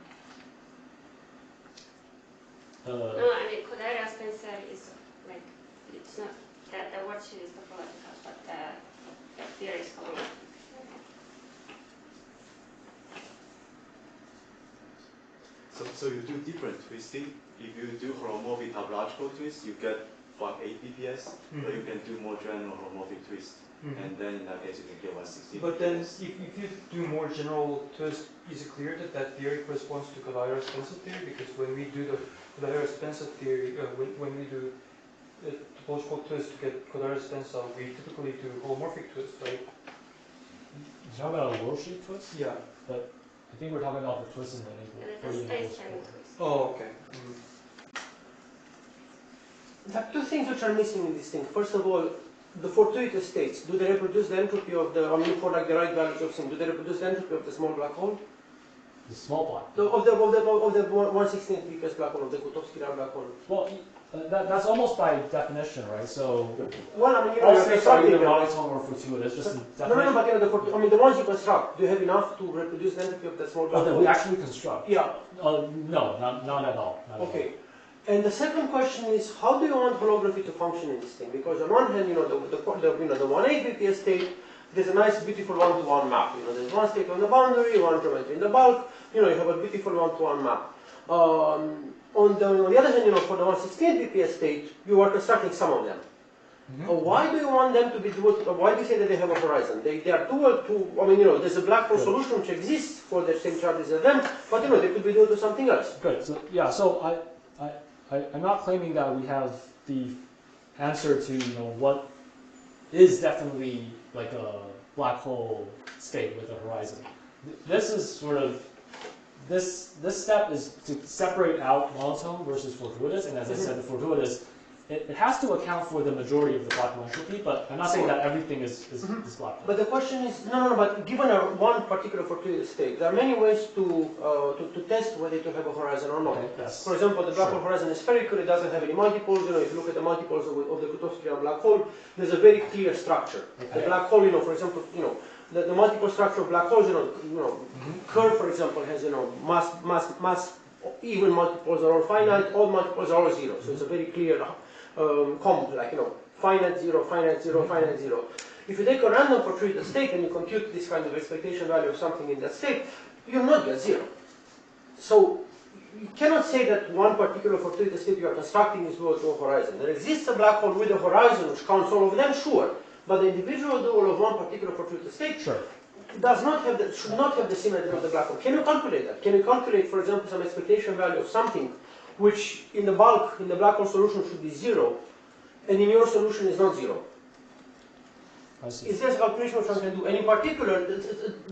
No, I mean, Kodaira Spencer is like, it's not, the worksheet is topological, but the theory is holomorphic. So you do different twisting. If you do holomorphic topological twist, you get 1/8 BPS, but you can do more general holomorphic twist. And then in that case, you can get 116. But then, if you do more general twist, is it clear that that theory corresponds to Kodaira-Spencer theory? Because when we do the Kodaira-Spencer theory, when we do the topological twist to get Kodaira-Spencer, we typically do holomorphic twist, right? You're talking about a worldsheet twist? Yeah. But I think we're talking about the twist in the twist. Oh, okay. There are two things which are missing in this thing. First of all, the fortuitous states, do they reproduce the entropy of the, I mean, for like the right values of things, do they reproduce the entropy of the small black hole? The small black hole? Of the 1/16 BPS black hole, of the Kutovsky black hole. Well, that's almost by definition, right? So, well, I mean, all states are either monotone or fortuitous, just in definition. No, but I mean, the ones you construct, do you have enough to reproduce the entropy of the small black hole? That we actually construct? Yeah. No, not at all. Okay. And the second question is, how do you want holography to function in this thing? Because on one hand, the 1/8 BPS state, there's a nice, beautiful one-to-one map. There's one state on the boundary, one geometry in the bulk. You have a beautiful one-to-one map. On the other hand, for the 1/16 BPS state, you are constructing some of them. Why do you want them to be dual? Why do you say that they have a horizon? They are dual to, I mean, there's a black hole solution which exists for the same charges as them, but they could be dual to something else. Good. So yeah. So I'm not claiming that we have the answer to what is definitely like a black hole state with a horizon. This is sort of this step is to separate out monotone versus fortuitous, and as I said, the fortuitous it has to account for the majority of the black hole entropy, but I'm not saying that everything is black hole. But the question is, no, but given one particular fortuitous state, there are many ways to test whether it will have a horizon or not. Okay, yes. For example, the black hole horizon is spherical, it doesn't have any multiples. If you look at the multiples of the Kutovsky black hole, there's a very clear structure. Okay. The black hole, for example, the multiple structure of black holes, curve, for example, has mass, even multiples are all finite, all multiples are all zero. So it's a very clear comp, like finite zero, finite zero, finite zero. If you take a random fortuitous state and you compute this kind of expectation value of something in that state, you'll not get zero. So you cannot say that one particular fortuitous state you are constructing is dual to a horizon. There exists a black hole with a horizon which counts all of them, sure, but the individual dual of one particular fortuitous state does not have should not have the symmetry of the black hole. Can you calculate that? Can you calculate, for example, some expectation value of something which in the bulk, in the black hole solution should be zero, and in your solution is not zero? Is there a calculation which one can do? And in particular,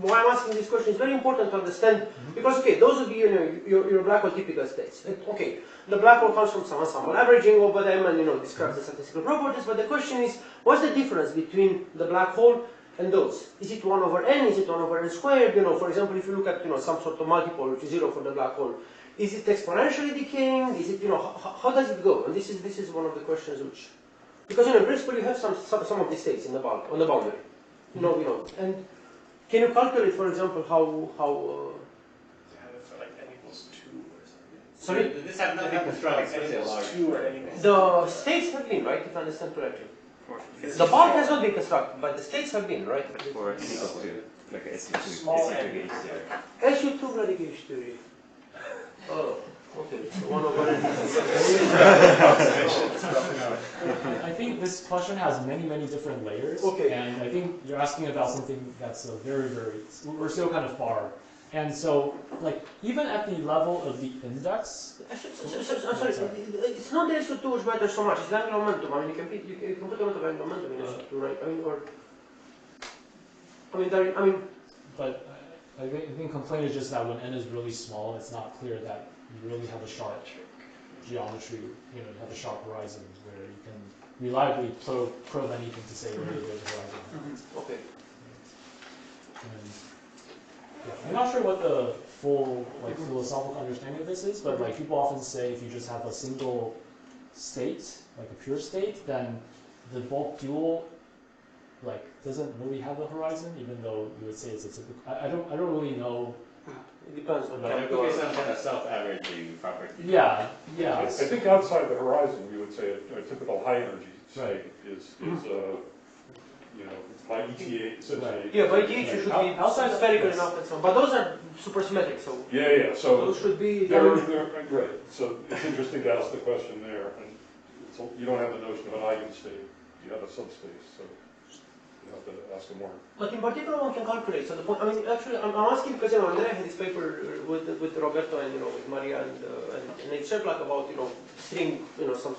why I'm asking this question is very important to understand, because, okay, those would be your black hole typical states. Okay, the black hole comes from some ensemble averaging over them and describes the statistical properties, but the question is, what's the difference between the black hole and those. Is it 1 over n? Is it 1 over n squared? You know, for example, if you look at some sort of multiple which is 0 for the black hole, is it exponentially decaying? Is it, how does it go? And this is one of the questions which, because in principle you have some of the states in the bulk, on the boundary. And can you calculate, for example, how They have it for like n equals 2 or something. sorry? This has nothing to do with N equals 2 or n equals The states have been, right, if I understand correctly. The bulk has not been constructed, but the states have been, right? For n equals 2, like SU2, Small SU2 n. gauge theory. SU2 bloody gauge theory. Oh, okay. So 1 over n. I think this question has many, many different layers. Okay. And I think you're asking about something that's very, we're still kind of far. And so, like, even at the level of the index. I'm sorry, it's not the SU2 which matters so much, it's the angular momentum. I mean, you can put a lot of angular momentum in SU2, right? But I think complaint is just that when n is really small, it's not clear that you really have a sharp geometry, have a sharp horizon where you can reliably probe anything to say where there's a horizon. Okay. And, yeah, I'm not sure what the full philosophical understanding of this is, but like people often say if you just have a single state, like a pure state, then the bulk dual doesn't really have a horizon, even though you would say it's a typical. I don't really know. It depends on There could be some kind of self-averaging property. Yeah. I think outside the horizon, we would say a typical high energy state is by ETA essentially. Yeah, by ETA should be outside spherical enough and so on. But those are supersymmetric, so. Yeah. So those should be. They're right. So it's interesting to ask the question there, and you don't have the notion of an eigenstate. You have a subspace, so you have to ask a more. But in particular, one can calculate. So the point, actually, I'm asking because Andrea had this paper with Roberto and with Maria and they shared about string, some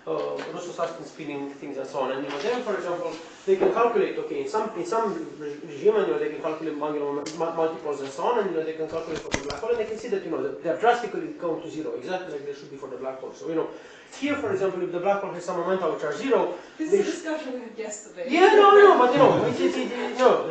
Russo Susskind spinning things and so on. And then, for example, they can calculate. Okay, in some regime, they can calculate multiples and so on, and they can calculate for the black hole, and they can see that they're drastically going to 0, exactly like they should be for the black hole. So here, for example, if the black hole has some momenta which are 0, this is a discussion we had yesterday. Yeah, no, but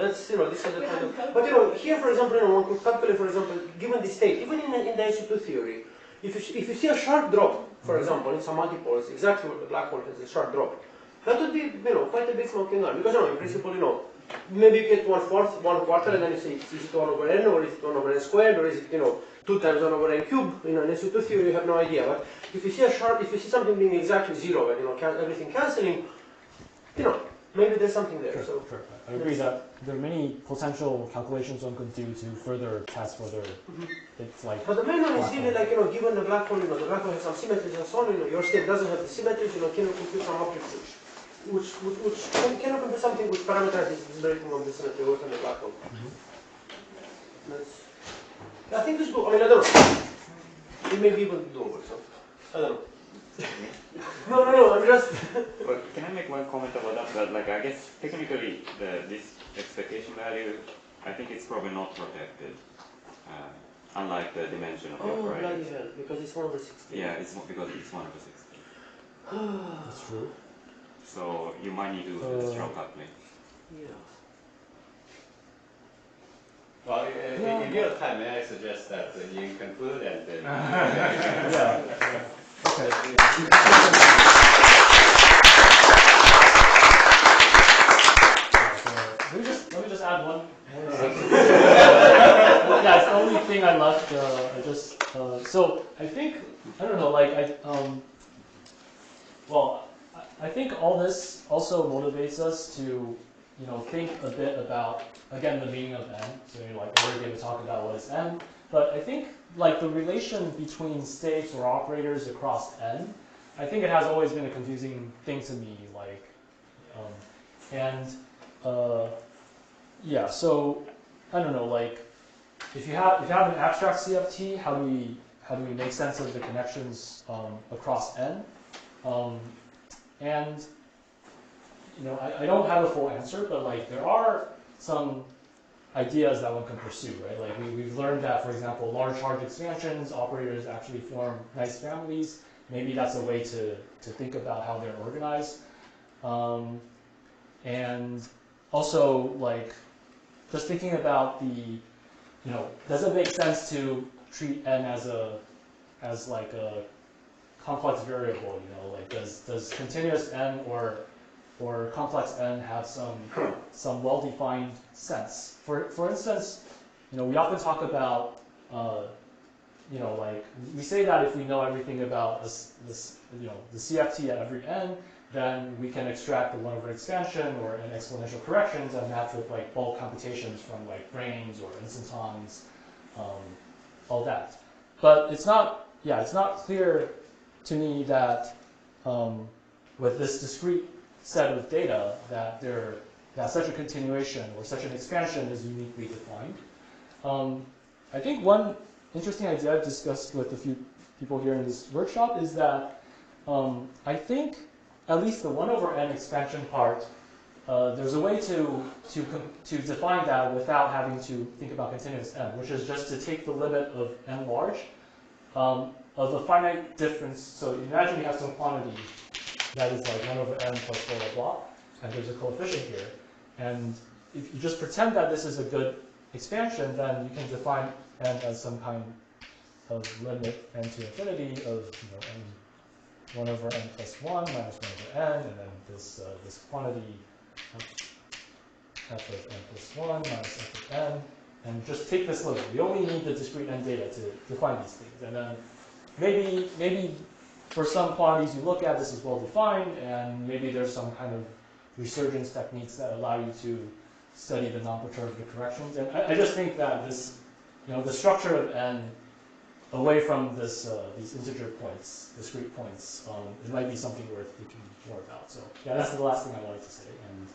that's this is the kind of. But here, for example, one could calculate, for example, given the state, even in the SU2 theory, if you see a sharp drop, for example, in some multiples, exactly where the black hole has a sharp drop, that would be quite a big smoking gun, because in principle, maybe you get 1/4, and then you say, is it 1 over n, or is it 1 over n squared, or is it 2 times 1 over n cubed? In an SU2 theory, you have no idea. But if you see something being exactly 0 and everything cancelling, maybe there's something there. Sure. I agree that there are many potential calculations one could do to further test whether it's like. But the main one is really given the black hole, the black hole has some symmetries and so on. Your state doesn't have the symmetries. Can you compute some object which can you compute something which parameterizes the breaking of the symmetry within the black hole? I think this book. I don't know. It may be even doable. So I don't know. No, I'm just. Well, can I make one comment about that? That I guess technically this expectation value, I think it's probably not protected, unlike the dimension of the operator. Bloody hell! Because it's 1 over 16. Yeah, because it's 1 over 16. That's true. So you might need to do the strong coupling. Yeah. Well, in real time, may I suggest that you conclude and then. Yeah. Okay. Let me just add one more sentence. Yeah, it's the only thing I left. So I think I don't know. I think all this also motivates us to think a bit about again the meaning of n. So we're going to talk about what is n, but I think the relation between states or operators across n, I think it has always been a confusing thing to me. Yeah. So I don't know. If you have an abstract CFT, how do we make sense of the connections across n? I don't have a full answer, but there are some ideas that one can pursue, right? We've learned that, for example, large charge expansions, operators actually form nice families. Maybe that's a way to think about how they're organized. And also, like, just thinking about the, does it make sense to treat n as like a complex variable? Like does continuous n or complex n have some well-defined sense? For instance, we often talk about like we say that if we know everything about the CFT at every n, then we can extract the 1 over expansion or an exponential corrections and match with like bulk computations from like frames or instantons, all that. But it's not clear to me that with this discrete set of data that such a continuation or such an expansion is uniquely defined. I think one interesting idea I've discussed with a few people here in this workshop is that I think at least the 1 over n expansion part, there's a way to define that without having to think about continuous n, which is just to take the limit of n large of a finite difference. So imagine you have some quantity that is like 1 over n plus blah, blah, blah, and there's a coefficient here. And if you just pretend that this is a good expansion, then you can define n as some kind of limit n to infinity of n 1 over n plus 1 minus 1 over n, and then this quantity f of n plus 1 minus f of n, and just take this limit. We only need the discrete n data to define these things. And then maybe for some quantities you look at, this is well defined, and maybe there's some kind of resurgence techniques that allow you to study the non-perturbative corrections. And I just think that this, the structure of n away from this these integer points, discrete points, it might be something worth thinking more about. So yeah, that's the last thing I wanted to say. And